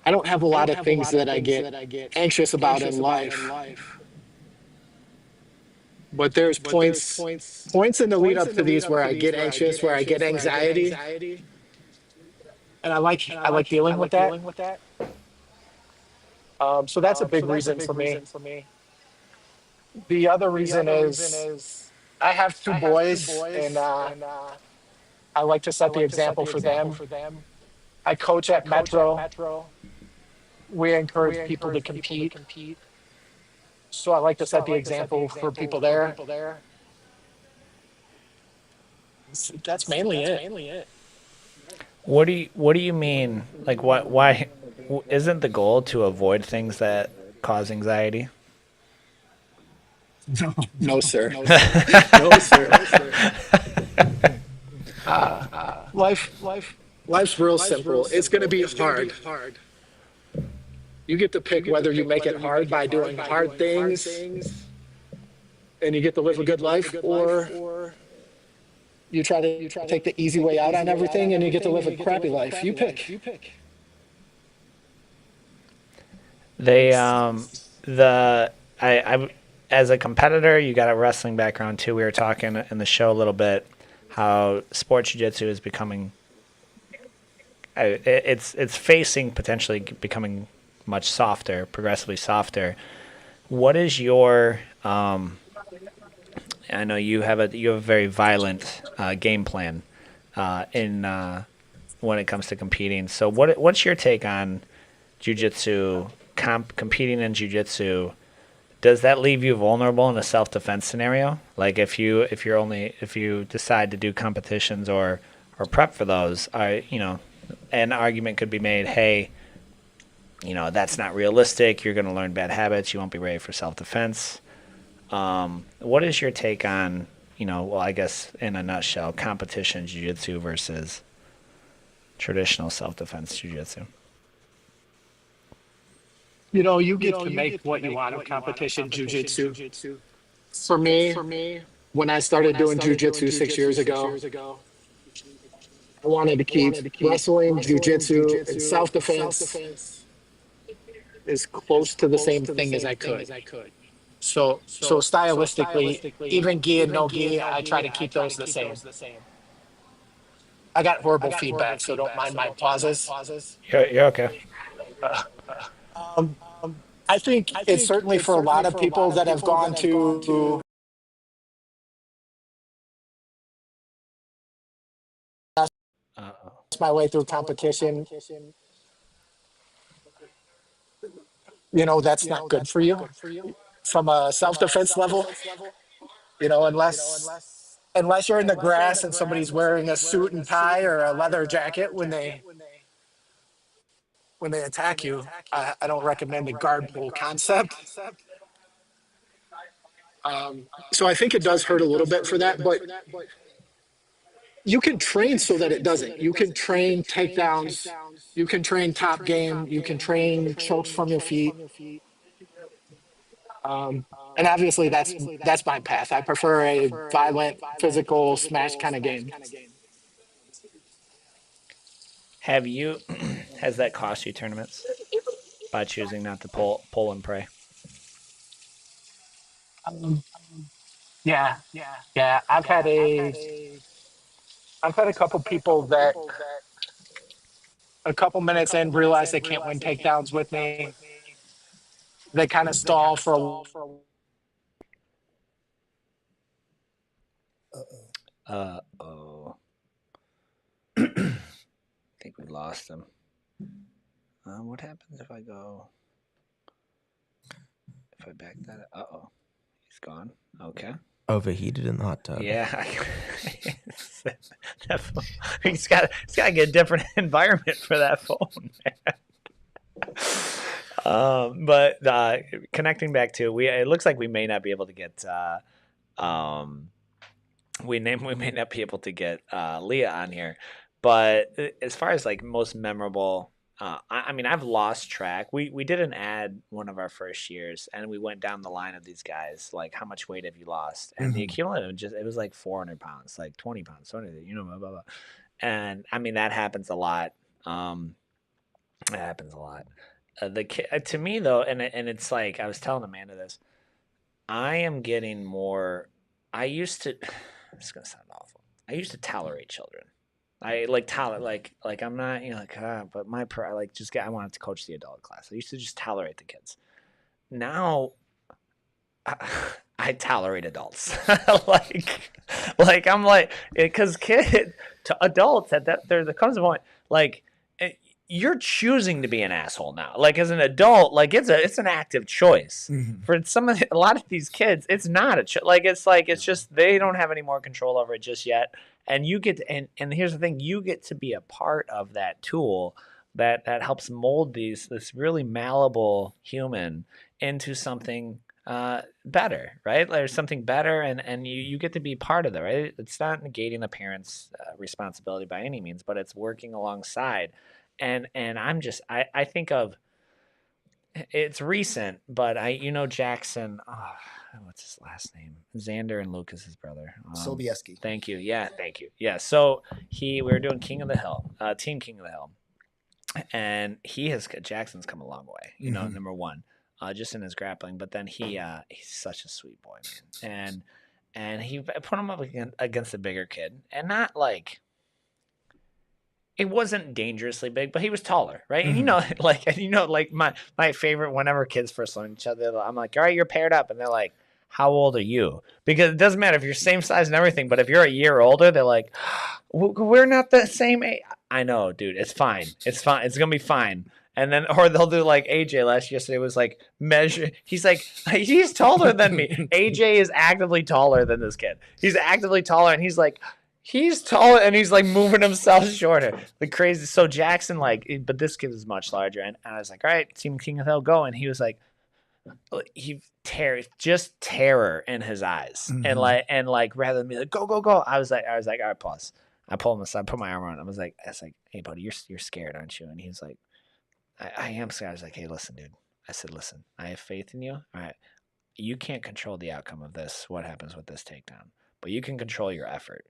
I don't have a lot of things that I get anxious about in life, but there's points in the lead up to these where I get anxious, where I get anxiety, and I like dealing with that. So that's a big reason for me. The other reason is I have two boys, and I like to set the example for them. I coach at Metro. We encourage people to compete, so I like to set the example for people there. That's mainly it. What do you mean? Like what? Why isn't the goal to avoid things that cause anxiety? No, sir. No, sir. Life's real simple. It's going to be hard. You get to pick whether you make it hard by doing hard things and you get to live a good life, or you try to take the easy way out on everything and you get to live a crappy life. You pick. They the I as a competitor, you got a wrestling background too. We were talking in the show a little bit how sports jiu-jitsu is becoming it's facing potentially becoming much softer, progressively softer. What is your I know you have a very violent game plan in when it comes to competing. So what's your take on jiu-jitsu competing in jiu-jitsu? Does that leave you vulnerable in a self-defense scenario? Like if you decide to do competitions or prep for those, an argument could be made, hey, that's not realistic. You're going to learn bad habits. You won't be ready for self-defense. What is your take on, I guess in a nutshell, competition jiu-jitsu versus traditional self-defense jiu-jitsu? You get to make what you want of competition jujitsu. For me, when I started doing jujitsu 6 years ago, I wanted to keep wrestling, jujitsu, and self-defense as close to the same thing as I could. So stylistically, even gi and no gi, I try to keep those the same. I got horrible feedback, so don't mind my pauses. You're okay. Um, I think it's certainly for a lot of people that have gone to my way through competition, that's not good for you. from a self-defense level. Unless you're in the grass and somebody's wearing a suit and tie or a leather jacket when they attack you, I don't recommend the guard pull concept. So I think it does hurt a little bit for that, but you can train so that it doesn't. You can train takedowns, you can train top game, you can train chokes from your feet. Um, and obviously that's my path. I prefer a violent, physical, smash kind of game. Have you? Has that cost you tournaments by choosing not to pull and pray? Um, yeah, yeah. I've had a couple people that a couple minutes in realize they can't win takedowns with me. They kind of stall for a. Oh. I think we lost him. What happens if I back that up? Uh-oh. He's gone. Okay. Overheated in the hot tub. Yeah. He's got to get a different environment for that phone, man. But connecting back to it looks like we may not be able to get we may not be able to get Leah on here, but as far as like most memorable, I mean, I've lost track. We did an ad one of our first years, and we went down the line of these guys, like how much weight have you lost? And the equivalent it was like 400 pounds, like 20 pounds, blah, blah, blah. And I mean that happens a lot. That happens a lot. To me though, and it's like I was telling Amanda this. I am getting more. I used to. It's gonna sound awful. I used to tolerate children. I tolerate I'm not but I wanted to coach the adult class. I used to just tolerate the kids. Now I tolerate adults. I'm like because kid to adults there comes a point you're choosing to be an asshole now. Like as an adult, it's an active choice. For a lot of these kids, it's not a it's just they don't have any more control over it just yet. And you get to, and here's the thing, you get to be a part of that tool that helps mold this really malleable human into something better, right? There's something better, and you get to be part of that, right? It's not negating the parents' responsibility by any means, but it's working alongside. And I think of it's recent, but Jackson. Oh, what's his last name? Xander and Lucas's brother. Sobieski. Thank you. Yeah, thank you. Yeah. So we were doing King of the Hill, Team King of the Hill, and Jackson's come a long way. Number one, just in his grappling, but then he's such a sweet boy, man. And he put him up against a bigger kid, and not like. It wasn't dangerously big, but he was taller, right? And my favorite whenever kids first learn each other, I'm like, all right, you're paired up. And they're like, how old are you? Because it doesn't matter if you're same size and everything, but if you're a year older, they're like, we're not the same age. I know, dude, it's fine. It's fine. It's going to be fine. And then, or they'll do like AJ yesterday was like measure. He's like, he's taller than me. AJ is actively taller than this kid. He's actively taller. And he's like, he's taller and he's like moving himself shorter. The crazy. So Jackson, but this kid is much larger. And I was like, all right, Team King of the Hill, go. And he was like, just terror in his eyes. And rather than be like, go, I was like, all right, pause. I pulled him aside, put my arm around him. I was like, hey, buddy, you're scared, aren't you? And he's like, I am scared. I was like, hey, listen, dude. I said, listen, I have faith in you. All right. You can't control the outcome of this, what happens with this takedown. But you can control your effort.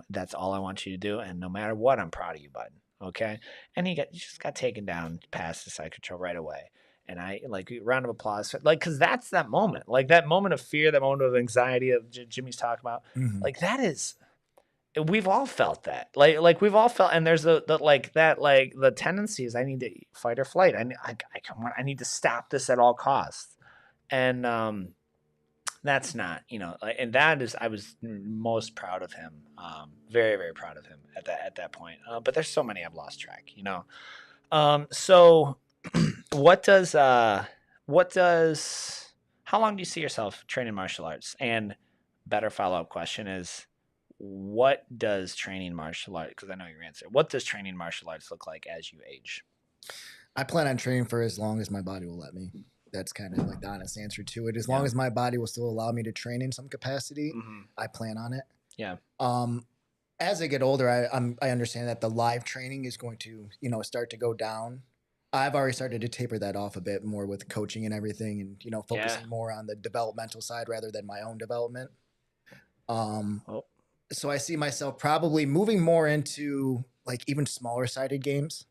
That's all I want you to do. And no matter what, I'm proud of you, bud. Okay. And he just got taken down past the side control right away. And I round of applause. Cause that's that moment, that moment of fear, that moment of anxiety of Jimmy's talking about. That is, we've all felt that. We've all felt, and there's the tendency is I need to fight or flight. I need to stop this at all costs. And, that's not, and that is, I was most proud of him. Very, very proud of him at that point. But there's so many I've lost track, So how how long do you see yourself training martial arts? And better follow-up question is, what does training martial arts, because I know your answer, what does training martial arts look like as you age? I plan on training for as long as my body will let me. That's kind of like the honest answer to it. As long as my body will still allow me to train in some capacity, I plan on it. Yeah. As I get older, I understand that the live training is going to, start to go down. I've already started to taper that off a bit more with coaching and everything, and focusing more on the developmental side rather than my own development. So I see myself probably moving more into like even smaller sided games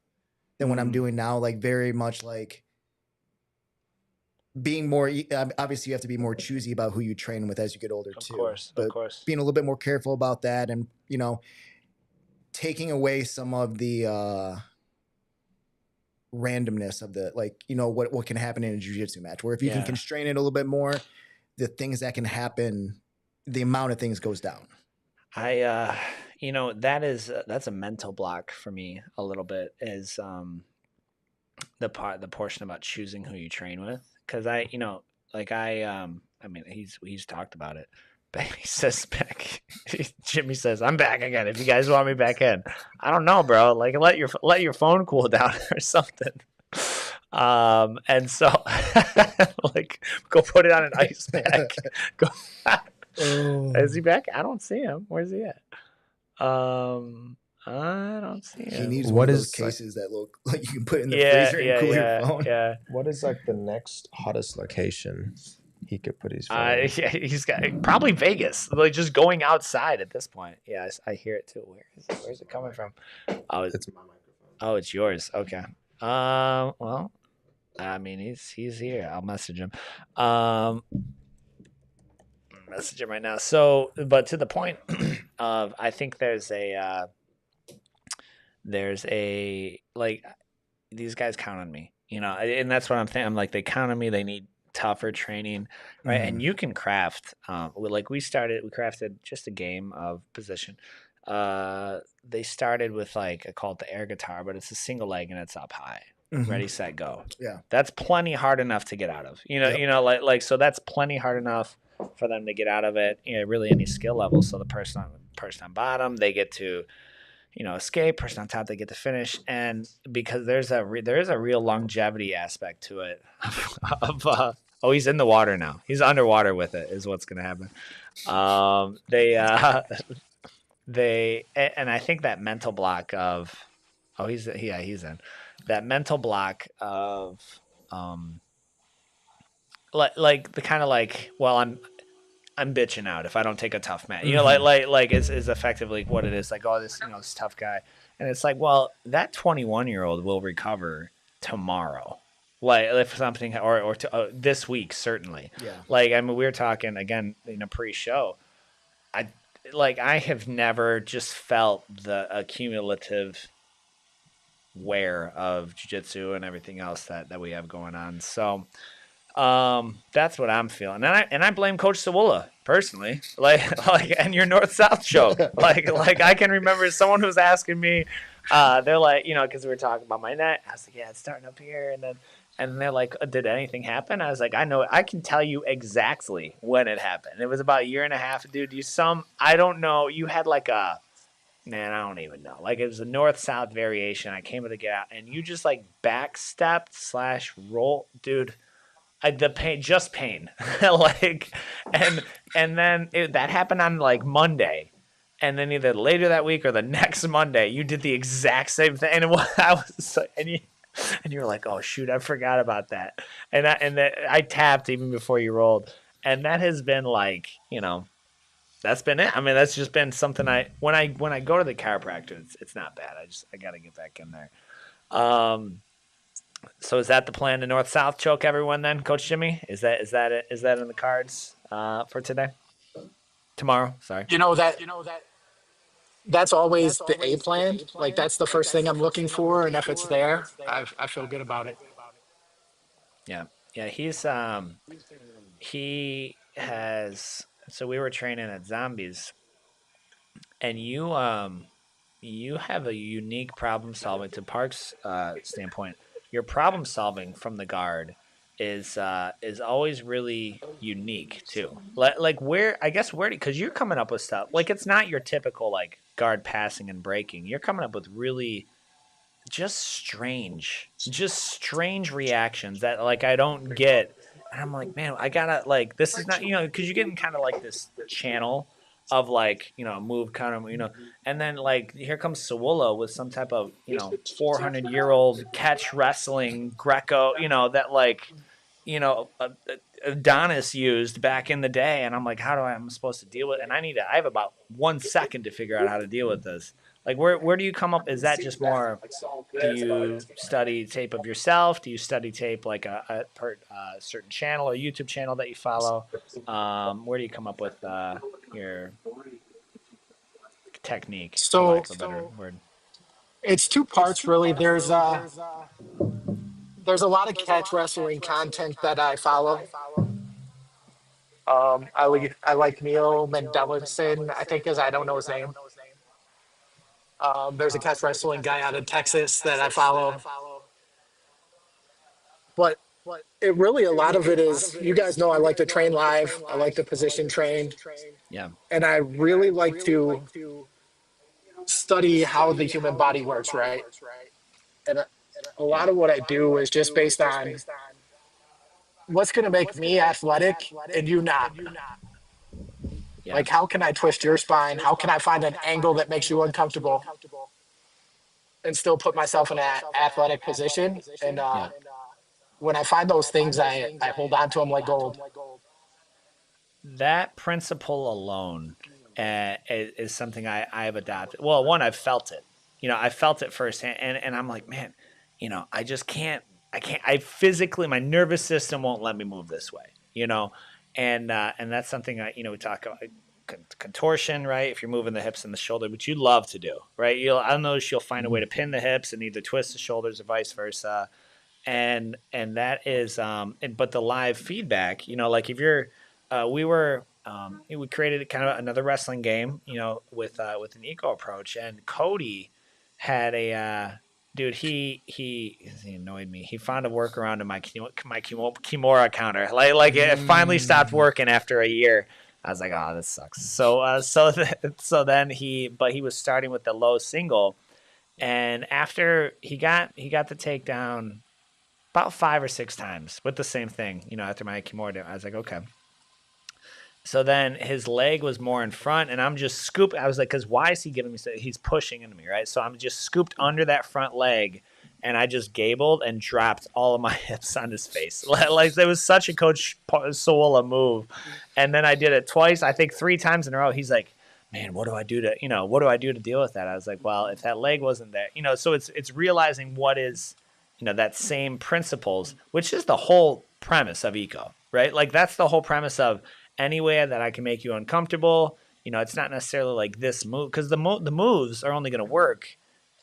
than what I'm doing now. Like very much like being more, obviously you have to be more choosy about who you train with as you get older too. Of course. Being a little bit more careful about that, and taking away some of the randomness of the, like, what can happen in a jiu-jitsu match, where if you can constrain it a little bit more, the things that can happen, the amount of things goes down. That's a mental block for me a little bit, is the portion about choosing who you train with. Cause he's talked about it, but he says Jimmy says, I'm back again. If you guys want me back in, I don't know, bro. Like let your phone cool down or something. And so like go put it on an ice pack. Go. Is he back? I don't see him. Where's he at? I don't see him. He needs one of those cases that look like you can put in the freezer and cool your phone. Yeah. What is like the next hottest location he could put his phone? He's got probably Vegas. Like just going outside at this point. Yeah, I hear it too. Where's it coming from? Oh, it's my microphone. Oh, it's yours. Okay. Well, I mean, he's here. I'll message him. Message him right now. So, but to the point of, I think there's a like, these guys count on me, and that's what I'm thinking. I'm like, they count on me. They need tougher training, right? And you can craft. We crafted just a game of position. They started with I call it the air guitar, but it's a single leg and it's up high. Ready, set, go. Yeah, that's plenty hard enough to get out of. So that's plenty hard enough for them to get out of it. Really any skill level. So the person on bottom, they get to, escape. Person on top, they get to finish. And because there is a real longevity aspect to it. He's in the water now. He's underwater with it. Is what's going to happen. And I think that mental block of, he's in. That mental block of, like the kind of like, well, I'm bitching out if I don't take a tough match. Is effectively what it is. Like, this tough guy, and it's like, well, that 21-year-old will recover tomorrow. Like if something, or this week certainly. Yeah. We were talking again in a pre-show. I have never just felt the accumulative wear of jiu-jitsu and everything else that we have going on. So that's what I'm feeling. And I blame Coach Sawula personally. And your north-south choke. I can remember someone who was asking me, they're like, because we were talking about my net. I was like, yeah, it's starting up here. And they're like, did anything happen? I was like, I know, I can tell you exactly when it happened. It was about a year and a half, dude. I don't know. You had man, I don't even know. It was a north-south variation. I came to get out, and you just backstepped / roll, dude. The pain, just pain, and then that happened on Monday, and then either later that week or the next Monday, you did the exact same thing, and you were like, oh shoot, I forgot about that, and I tapped even before you rolled, and that has been that's been it. I mean, that's just been something when I go to the chiropractor, it's not bad. I got to get back in there. So is that the plan to north-south choke everyone then, Coach Jimmy? Is that it? Is that in the cards for today? Tomorrow? Sorry. That's always the A plan. That's the first thing I'm looking for, and if it's there, I feel good about it. Yeah. He has. So we were training at Zombies, and you have a unique problem solving to Park's standpoint. Your problem solving from the guard is always really unique too. Like where I guess where because you're coming up with stuff like it's not your typical like guard passing and breaking. You're coming up with really just strange reactions that like I don't get. And I'm like, man, I gotta like this is not because you're getting kind of like this channel of like move kind of and then like here comes Sawula with some type of 400-year-old catch wrestling Greco that like Adonis used back in the day, and I'm like, how do I'm supposed to deal with it? And I have about 1 second to figure out how to deal with this. Like, where do you come up? Is that just more? Do you study tape of yourself? Do you study tape like a certain channel or YouTube channel that you follow? Where do you come up with your technique, for So lack of a better word? it's two parts really. There's a lot of catch wrestling content that I follow. I like Neil Mendelson, I think is I don't know his name. There's a catch wrestling guy out of Texas that I follow, but it really a lot of it is you guys know I like to train live. I like to position train, Yeah, and I really like to study how the human body works, right? And a yeah, lot of what I do is just based on what's going to make me athletic and you not. yeah, Like, how can I twist your spine? How can I find an angle that makes you uncomfortable and still put myself in an athletic position? And yeah. when I find those things, I hold on to them like gold. That principle alone is something I've adopted. Well, one, I've felt it. I felt it firsthand, and I'm like, man, I just can't. I can't. I physically, my nervous system won't let me move this way. And that's something we talk about contortion, right? If you're moving the hips and the shoulder, which you love to do, right? I notice you'll find a way to pin the hips and either twist the shoulders or vice versa. And that is but the live feedback like if you're we created kind of another wrestling game with an eco approach, and Cody had a dude he annoyed me. He found a workaround in my Kimura counter, like it finally stopped working after a year. I was like, oh, this sucks. So then he was starting with the low single, and after he got the takedown about 5 or 6 times with the same thing, after my Kimura, I was like, okay. So then his leg was more in front, and I'm just scooped. I was like, because why is he giving me? He's pushing into me, right? So I'm just scooped under that front leg, and I just gabled and dropped all of my hips on his face. Like there was such a Coach Sawula move. And then I did it twice, I think 3 times in a row. He's like, man, what do I do to deal with that? I was like, well, if that leg wasn't there, so it's realizing what is, that same principles, which is the whole premise of eco, right? Like that's the whole premise of any way that I can make you uncomfortable. It's not necessarily like this move, because the moves are only going to work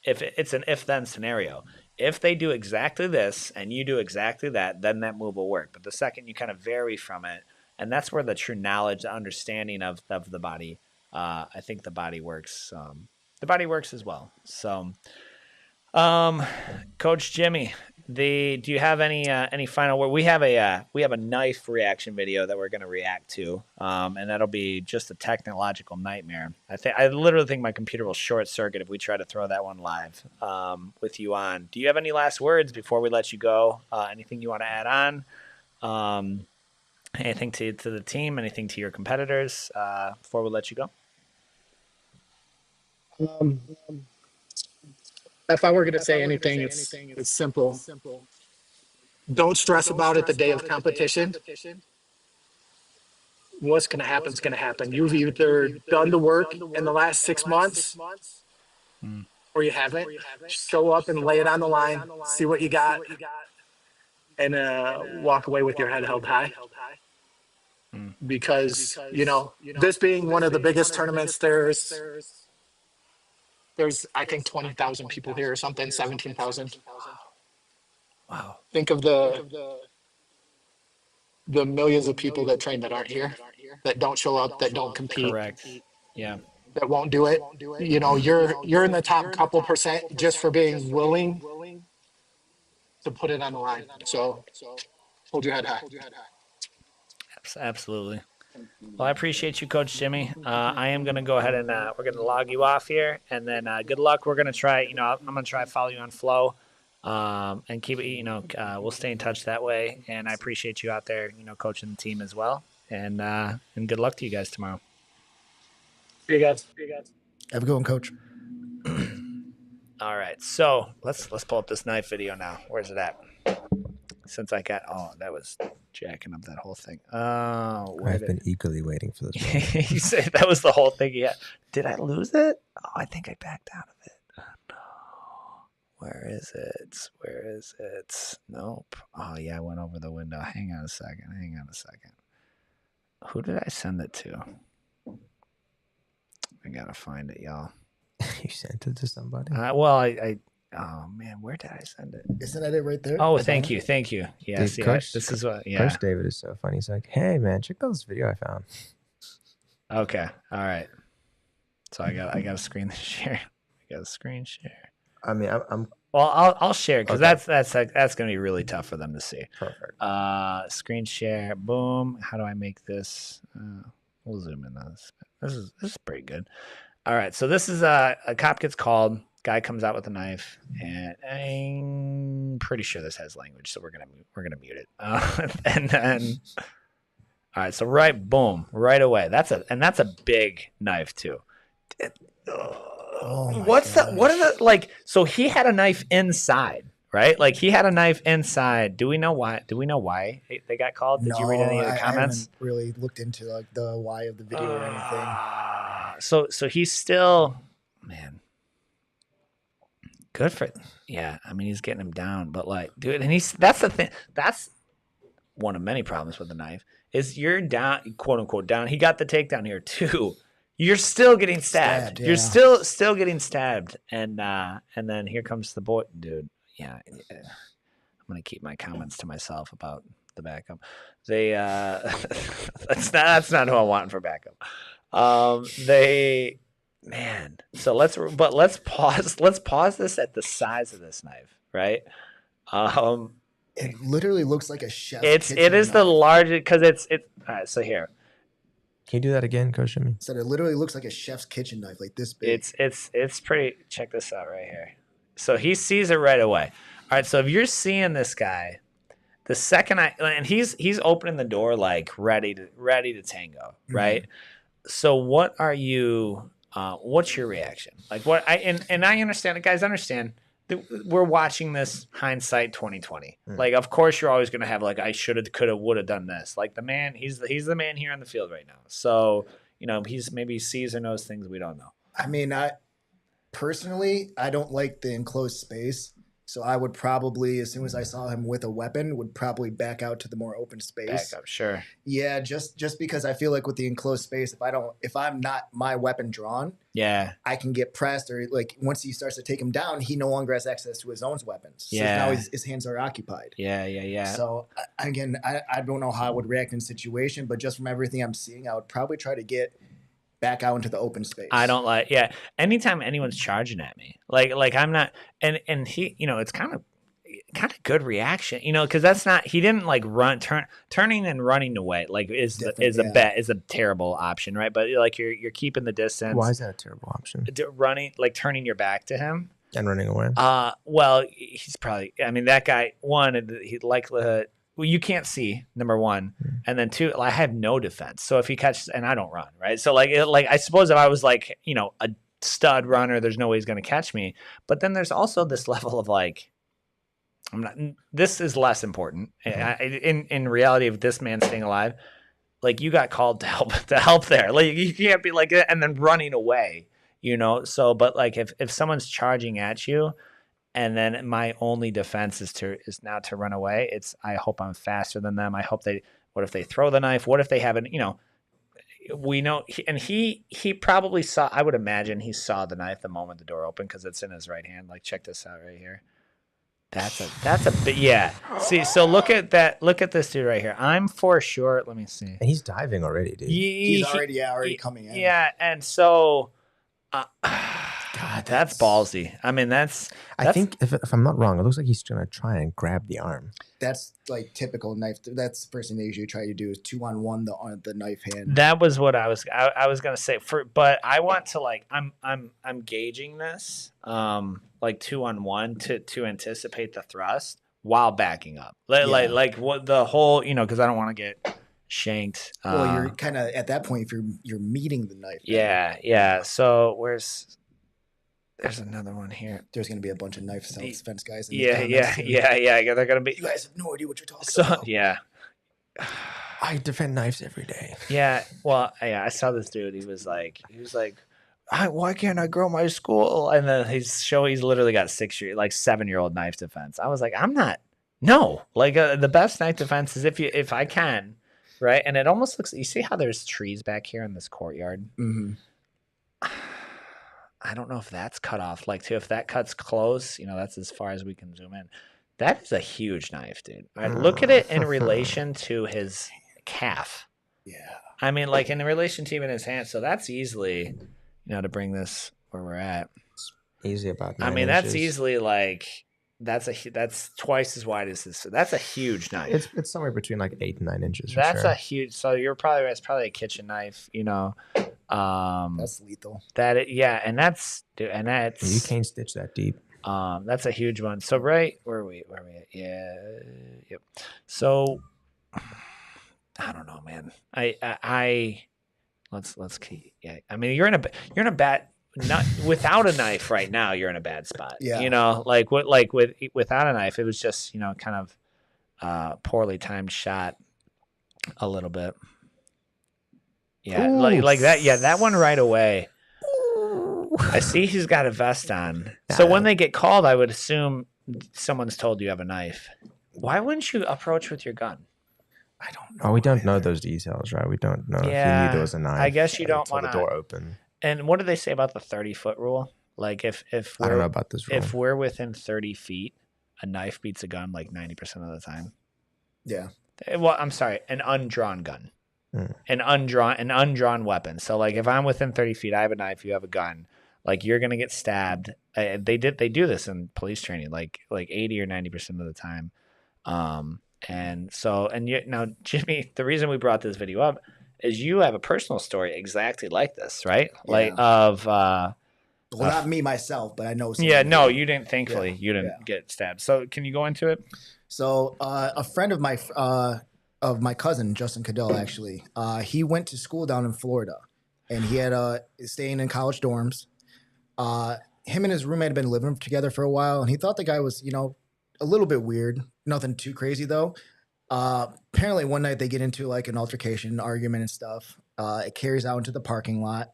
if it's an if-then scenario. If they do exactly this and you do exactly that, then that move will work. But the second you kind of vary from it, and that's where the true knowledge, the understanding of the body, I think the body works. The body works as well. So, Coach Jimmy, do you have any final word? We have a knife reaction video that we're going to react to, and that'll be just a technological nightmare. I literally think my computer will short circuit if we try to throw that one live with you on. Do you have any last words before we let you go? Anything you want to add on? Anything to the team? Anything to your competitors before we let you go? If I were going to say anything, it's simple. Don't stress about it the day of competition. What's going to happen is going to happen. You've either done the work in the last 6 months or you haven't. Show up and lay it on the line, see what you got, and walk away with your head held high. Because, this being one of the biggest tournaments, there's I think 20,000 people here or something, 17,000. Wow. Think of the millions of people that train that aren't here, that don't show up, that don't compete, Correct. Yeah. that won't do it. You're in the top couple percent just for being willing to put it on the line. So Hold your head high. Absolutely. Well, I appreciate you, Coach Jimmy. I am going to go ahead and we're going to log you off here, and then good luck. We're going to try. I'm going to try to follow you on Flow, and keep it. We'll stay in touch that way. And I appreciate you out there, coaching the team as well. And good luck to you guys tomorrow. See you guys. Have a good one, Coach. All right, so let's pull up this knife video now. Where's it at? Since I got that was jacking up that whole thing. I've been eagerly waiting for this. You said that was the whole thing. Yeah. Did I lose it? Oh, I think I backed out of it. Oh, no. Where is it? Nope. Oh yeah, I went over the window. Hang on a second. Who did I send it to? I gotta find it, y'all. You sent it to somebody? Well, I oh man, where did I send it? Isn't that it right there? Oh, thank you. Yeah, Dude, see, Coach, this is what. Yeah. Coach David is so funny. He's like, "Hey man, check out this video I found." Okay. All right. So I got to screen share. I mean, I'm Well, I'll share because that's gonna be really tough for them to see. perfect. Screen share. Boom. How do I make this? We'll zoom in on this. This is pretty good. All right. So this is a cop gets called. Guy comes out with a knife, and I'm pretty sure this has language, so we're gonna mute it. And then, all right. So right away. That's a big knife too. Oh my What's gosh. What are the like? So he had a knife inside, right? Like he had a knife inside. Do we know why? They got called? Did you read any of the I comments? haven't really looked into like the why of the video or anything. So he's still, man. Good for, yeah. I mean, he's getting him down, but like, dude, and that's the thing. That's one of many problems with the knife is you're down, quote unquote down. He got the takedown here too. You're still getting stabbed. Yeah. You're still getting stabbed, and then here comes the boy, dude. Yeah, I'm gonna keep my comments to myself about the backup. They that's not who I want for backup. Man, so let's pause this at the size of this knife, right? It literally looks like a chef's It is the largest because it's all right. So here, Can you do that again, Coach Jimmy? So it literally looks like a chef's kitchen knife, like this big. it's pretty. Check this out right here. So he sees it right away. All right, so if you're seeing this guy, the second and he's opening the door like ready to tango, right? Mm-hmm. So what are you? What's your reaction? Like what I understand, guys. Understand that we're watching this hindsight 2020. Like, of course, you're always going to have like I should have, could have, would have done this. Like the man, he's the man here on the field right now. So he's maybe sees or knows things we don't know. I mean, I don't like the enclosed space. So I would probably, as soon as I saw him with a weapon, would probably back out to the more open space. Back up, sure. Yeah, just because I feel like with the enclosed space, if I'm not my weapon drawn, yeah, I can get pressed, or like once he starts to take him down, he no longer has access to his own weapons. So yeah. now his hands are occupied. Yeah. So again, I don't know how I would react in situation, but just from everything I'm seeing, I would probably try to get back out into the open space. I don't like, yeah. Anytime anyone's charging at me, like I'm not, and he, it's kind of good reaction, because that's not, he didn't like turning and running away, like is a terrible option, right? But like you're keeping the distance. Why is that a terrible option? Running, like turning your back to him and running away. Well, he's probably, I mean, that guy, one, he likelihood. Well, you can't see, number one, and then two, I have no defense. So if he catches, and I don't run, right? So like I suppose if I was like, a stud runner, there's no way he's going to catch me. But then there's also this level of like, this is less important. In reality of this man staying alive, like you got called to help there. Like you can't be like, and then running away, So, but like if someone's charging at you, and then my only defense is now to run away. I hope I'm faster than them. I hope what if they throw the knife? What if they haven't, we know, and he probably saw, I would imagine he saw the knife the moment the door opened because it's in his right hand. Like, check this out right here. That's a bit, yeah. See, so look at that. Look at this dude right here. I'm for sure. Let me see. And he's diving already, dude. He's already coming in. Yeah. And so, God That's ballsy. I mean, that's I think if I'm not wrong, it looks like he's gonna try and grab the arm. That's like typical knife. That's the first thing they usually try to do is 2-on-1 the knife hand. that was what I was gonna say. But I want to like I'm gauging this like 2-on-1 to anticipate the thrust while backing up. Like what the whole because I don't want to get shanked. Well, you're kind of at that point if you're meeting the knife. Yeah. So there's another one here. There's going to be a bunch of knife self-defense guys. In Yeah. They're gonna be. You guys have no idea what you're talking So about. yeah. I defend knives every day. Yeah. Well, yeah. I saw this dude. He was like, why can't I grow my school? And then he's literally got 7-year-old knife defense. I was like, no. Like the best knife defense is if I can, right? And it almost looks. You see how there's trees back here in this courtyard. Mm-hmm. I don't know if that's cut off. Like, too, if that cuts close, that's as far as we can zoom in. That is a huge knife, dude. Right? Look at it in relation to his calf. Yeah. I mean, like in relation to even his hand. So that's easily, to bring this where we're at. Easy about 9 I mean, inches. that's easily like that's twice as wide as this. So that's a huge knife. It's somewhere between like 8 and 9 inches. That's for sure. a huge. So you're probably right. It's probably a kitchen knife. That's lethal. And that's You can't stitch that deep. that's a huge one. So where are we at? Yeah. Yep. So I don't know, man. Let's keep. Yeah. I mean, you're in a bad. Not without a knife right now, you're in a bad spot. Yeah. Without a knife, it was just kind of poorly timed shot a little bit. Yeah, like that. Yeah, that one right away. I see he's got a vest on. So when they get called, I would assume someone's told you have a knife. Why wouldn't you approach with your gun? I don't know. Oh, we don't know those details, right? We don't know if he knew there was a knife. I guess you don't until want the door open. And what do they say about the 30-foot rule? Like if I don't know about this rule. If we're within 30 feet, a knife beats a gun like 90% of the time. Yeah. Well, I'm sorry, an undrawn gun. An undrawn weapon. So like if I'm within 30 feet, I have a knife, you have a gun, like you're gonna get stabbed. They do this in police training, like 80 or 90% of the time. Now Jimmy, the reason we brought this video up is you have a personal story exactly like this, right? Yeah. Like of well, not me myself, but I know. Yeah, no, you didn't. Thankfully, you didn't get stabbed. So can you go into it? So a friend of my cousin, Justin Cadell, actually, he went to school down in Florida, and he had staying in college dorms. Him and his roommate had been living together for a while, and he thought the guy was, a little bit weird. Nothing too crazy though. Apparently one night they get into like an altercation, argument and stuff. It carries out into the parking lot.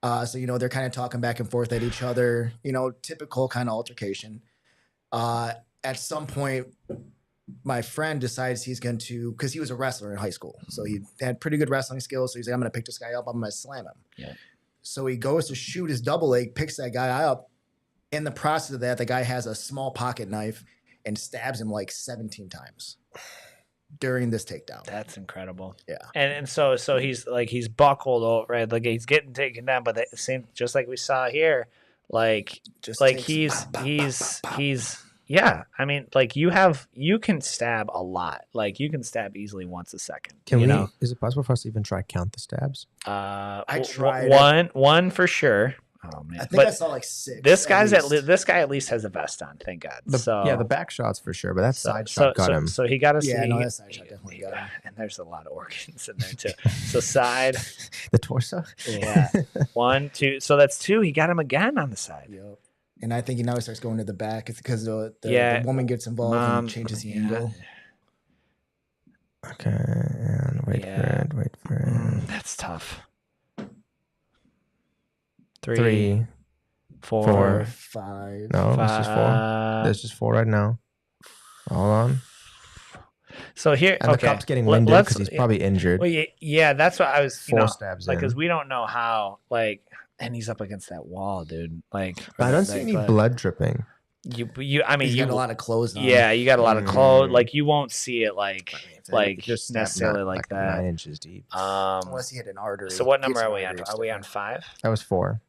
So, they're kind of talking back and forth at each other, typical kind of altercation. At some point, my friend decides he's going to, because he was a wrestler in high school. So he had pretty good wrestling skills. So he's like, I'm going to pick this guy up. I'm going to slam him. Yeah. So he goes to shoot his double leg, picks that guy up. In the process of that, the guy has a small pocket knife and stabs him like 17 times during this takedown. That's incredible. Yeah. And so he's buckled, right? Like he's getting taken down, but the same, just like we saw here, like Just like takes he's yeah. I mean, like you can stab a lot. Like you can stab easily once a second. Is it possible for us to even try count the stabs? I tried one for sure. Oh man, I think I saw like 6. This guy at least has a vest on. Thank God. The back shots for sure, but that side shot got him. So he got us. Yeah, no, that side shot definitely got him. And there's a lot of organs in there too. So side, the torso. yeah, 1, 2. So that's 2. He got him again on the side. Yep. And I think he now starts going to the back. It's because the woman gets involved and changes the angle. Okay, and wait for it. That's tough. 3, 3, 4, 5. No, it's just 4. There's just 4 right now. Hold on. So here, and the cop's getting winded because he's probably injured. Well, yeah, that's what I was. 4 stabs like, in. because we don't know how. Like, and he's up against that wall, dude. Like, I don't see any blood dripping. I mean, you got a lot of clothes on. Yeah, you got a lot of clothes. Like, you won't see it like just necessarily like that. 9 inches deep. Unless he had an artery. So what number are we on? Are we on 5? That was 4.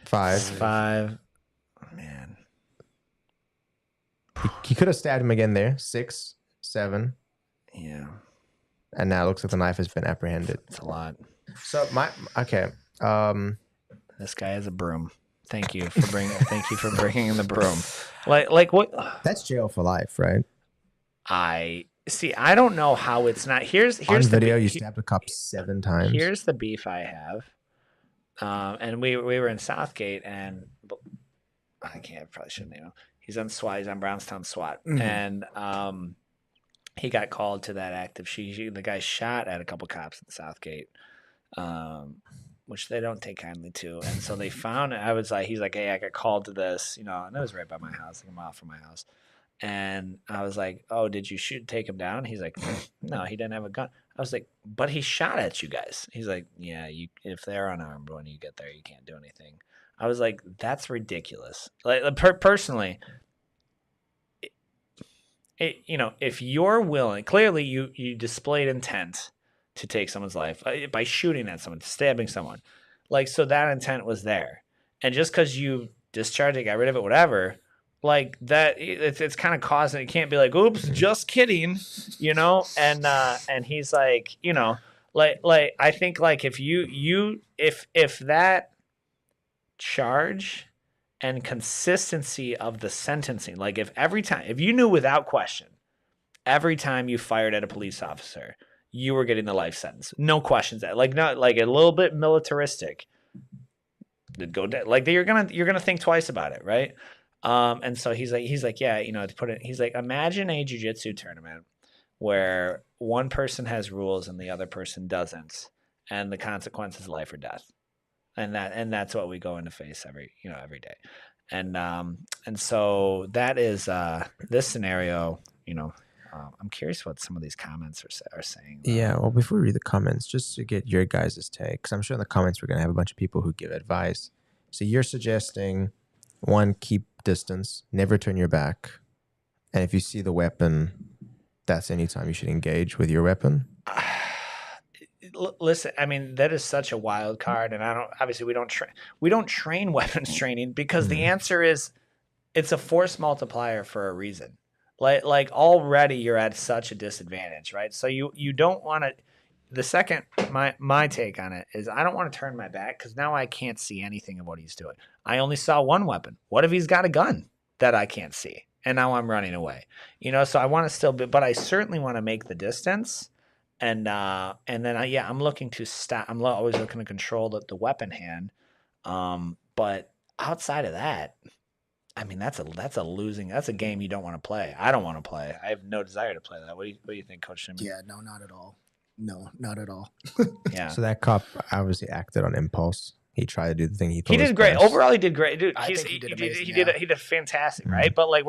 5. 5. Man. He could have stabbed him again there. 6, 7. Yeah. And now it looks like the knife has been apprehended. It's a lot. So okay. This guy has a broom. Thank you for bringing in the broom. Like what? That's jail for life, right? I don't know how it's not. Here's On the video, you stabbed a cop 7 times. Here's the beef I have. And we were in Southgate, and I probably shouldn't name him. He's on SWAT. He's on Brownstown SWAT, and he got called to that active. The guy shot at a couple cops in Southgate, which they don't take kindly to. And so they found it. He's like, hey, I got called to this, and it was right by my house, like a mile from my house. And I was like, oh, did you take him down? He's like, no, he didn't have a gun. I was like, but he shot at you guys. He's like, yeah, if they're unarmed when you get there, you can't do anything. I was like, that's ridiculous. Personally, if you're willing, clearly you displayed intent to take someone's life by shooting at someone, stabbing someone. So that intent was there. And just because you discharged it, got rid of it, whatever, like that, it's kind of causing, it can't be like, oops, just kidding, and he's like, I think like if that charge and consistency of the sentencing, like if you knew without question, every time you fired at a police officer, you were getting the life sentence, no questions, like not like a little bit militaristic, you're gonna think twice about it, right? And so he's like, yeah, to put it, he's like, imagine a jiu-jitsu tournament where one person has rules and the other person doesn't, and the consequence is life or death. And that's what we go into face every day. And so that is this scenario, I'm curious what some of these comments are saying. Yeah, well, before we read the comments, just to get your guys' take, because I'm sure in the comments we're going to have a bunch of people who give advice. So you're suggesting, 1, keep distance, never turn your back. And if you see the weapon, that's any time you should engage with your weapon. Listen, I mean, that is such a wild card, and we don't train weapons training because the answer is it's a force multiplier for a reason. Like already you're at such a disadvantage, right? So you don't want to. The second, my take on it is I don't want to turn my back because now I can't see anything of what he's doing. I only saw one weapon. What if he's got a gun that I can't see? And now I'm running away. So I want to still be, but I certainly want to make the distance. And then I'm looking to stop. I'm always looking to control the weapon hand. But outside of that, I mean, that's a game you don't want to play. I don't want to play. I have no desire to play that. What do you think, Coach Shimmy? Yeah, no, not at all. No, not at all. Yeah. So that cop obviously acted on impulse. He tried to do the thing he thought he did was great. best. Overall, he did great, dude. I think he did amazing, he did fantastic, right? But like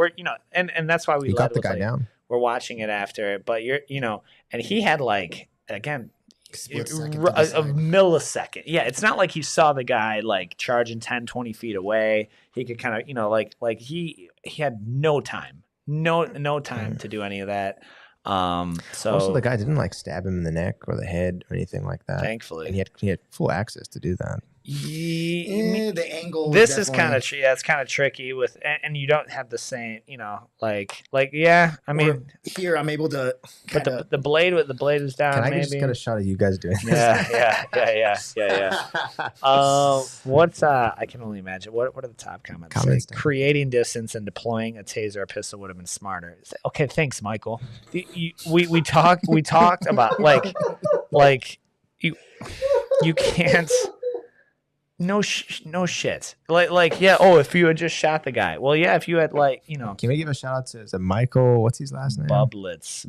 and that's why we He got the with, guy like, down. We're watching it after it, but and he had like again Split second to a decide. millisecond. Yeah, it's not like he saw the guy like charging 10, 20 feet away. He could kind of like he had no time to do any of that. So Also, the guy didn't like stab him in the neck or the head or anything like that. Thankfully, and he had full access to do that. The angle. This is kind of it's kind of tricky with, and you don't have the same, yeah. I mean, here I'm able to. But the blade was down. Can I maybe just get a shot of you guys doing this? Yeah. What's I can only imagine. What are the top comments? Comments Say, creating distance and deploying a taser or pistol would have been smarter. Okay, thanks, Michael. We talked about like you can't. No shit. Like yeah. Oh, if you had just shot the guy. Well, yeah. If you had Can we give a shout out to is it Michael? What's his last name? Bublitz.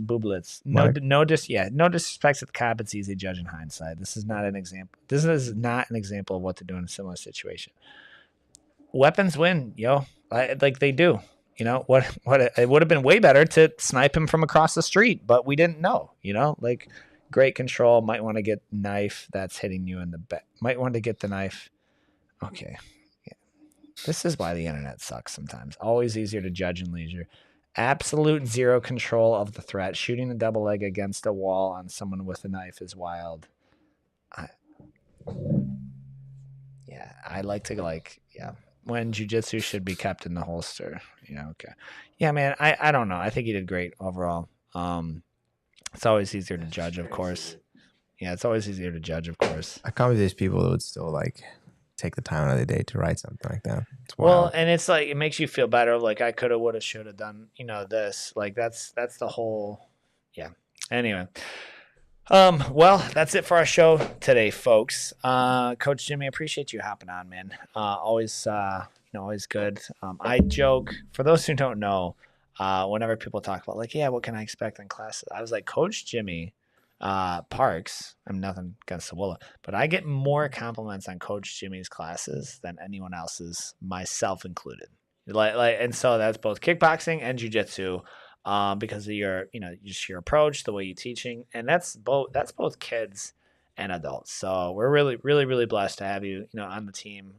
No disrespect to the cop. It's easy to judge in hindsight. This is not an example. This is not an example of what to do in a similar situation. Weapons win, yo. Like they do. What? It would have been way better to snipe him from across the street, but we didn't know. Like great control. Might want to get knife that's hitting you in the back. Might want to get the knife. Okay. Yeah. This is why the internet sucks sometimes. Always easier to judge in leisure. Absolute zero control of the threat. Shooting a double leg against a wall on someone with a knife is wild. I like to when jiu-jitsu should be kept in the holster. Yeah, okay. Yeah, man, I don't know. I think he did great overall. It's always easier to judge, of course. Yeah, it's always easier to judge, of course. I can't believe there's people that would still like take the time out of the day to write something like that. It's Well, wild. and it's like it makes you feel better. Like I could have, would have, should have done, this. Like that's the whole. Yeah. Anyway. Well, that's it for our show today, folks. Coach Jimmy, appreciate you hopping on, man. Always, always good. I joke, for those who don't know, whenever people talk about like, yeah, what can I expect in classes? I was like, Coach Jimmy, Parks, I'm nothing against Sawilla, but I get more compliments on Coach Jimmy's classes than anyone else's, myself included. And so that's both kickboxing and jiu-jitsu. Because of your, just your approach, the way you're teaching, and that's both kids and adults. So we're really, really, really blessed to have you, on the team.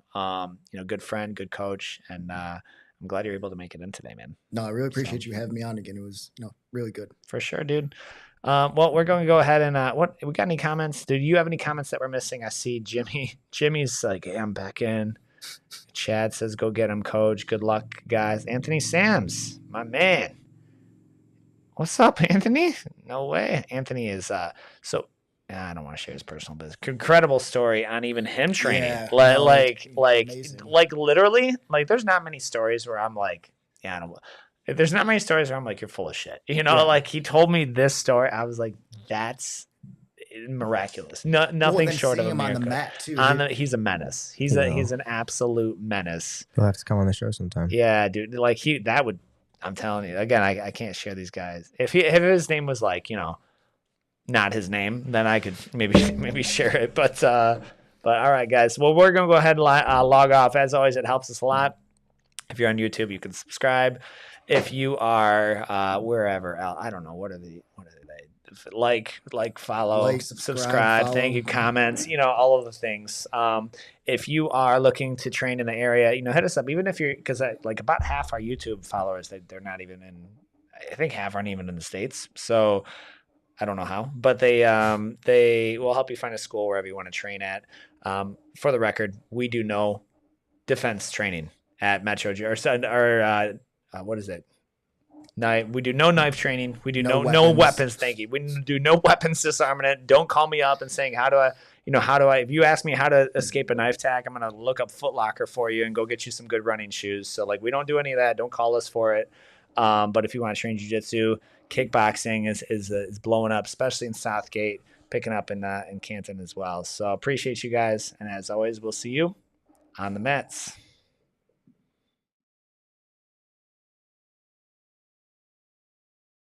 Good friend, good coach, and I'm glad you're able to make it in today, man. No, I really appreciate you having me on again. It was, really good. For sure, dude. Well, we're going to go ahead and we got any comments? Do you have any comments that we're missing? I see Jimmy's like, hey, I'm back in. Chad says, go get him, coach. Good luck, guys. Anthony Sams, my man. What's up, Anthony? No way. Anthony is I don't want to share his personal business. Incredible story on even him training. Yeah, amazing. Like literally, like there's not many stories where I'm like, yeah, I don't. There's not many stories where I'm like, you're full of shit. Like he told me this story. I was like, that's miraculous. Nothing short of a miracle. On the mat too. He's a menace. He's an absolute menace. You'll have to come on the show sometime. Yeah, dude. Like I'm telling you again. I can't share these guys. If his name was like not his name, then I could maybe share it. But all right, guys. Well, we're gonna go ahead and log off. As always, it helps us a lot. If you're on YouTube, you can subscribe. If you are wherever else, I don't know what are they like, follow, subscribe, follow. thank you, comments, all of the things. If you are looking to train in the area, hit us up. Even if you're, because like about half our YouTube followers, they're not even in. I think half aren't even in the States. So I don't know how, but they will help you find a school wherever you want to train at. For the record, we do no defense training at Metro or what is it? We do no knife training. We do no weapons. Thank you. We do no weapons disarmament. Don't call me up and saying, how do I, if you ask me how to escape a knife tag, I'm going to look up Foot Locker for you and go get you some good running shoes. So like, we don't do any of that. Don't call us for it. But if you want to train jiu-jitsu, kickboxing is blowing up, especially in Southgate, picking up in Canton as well. So appreciate you guys. And as always, we'll see you on the mats.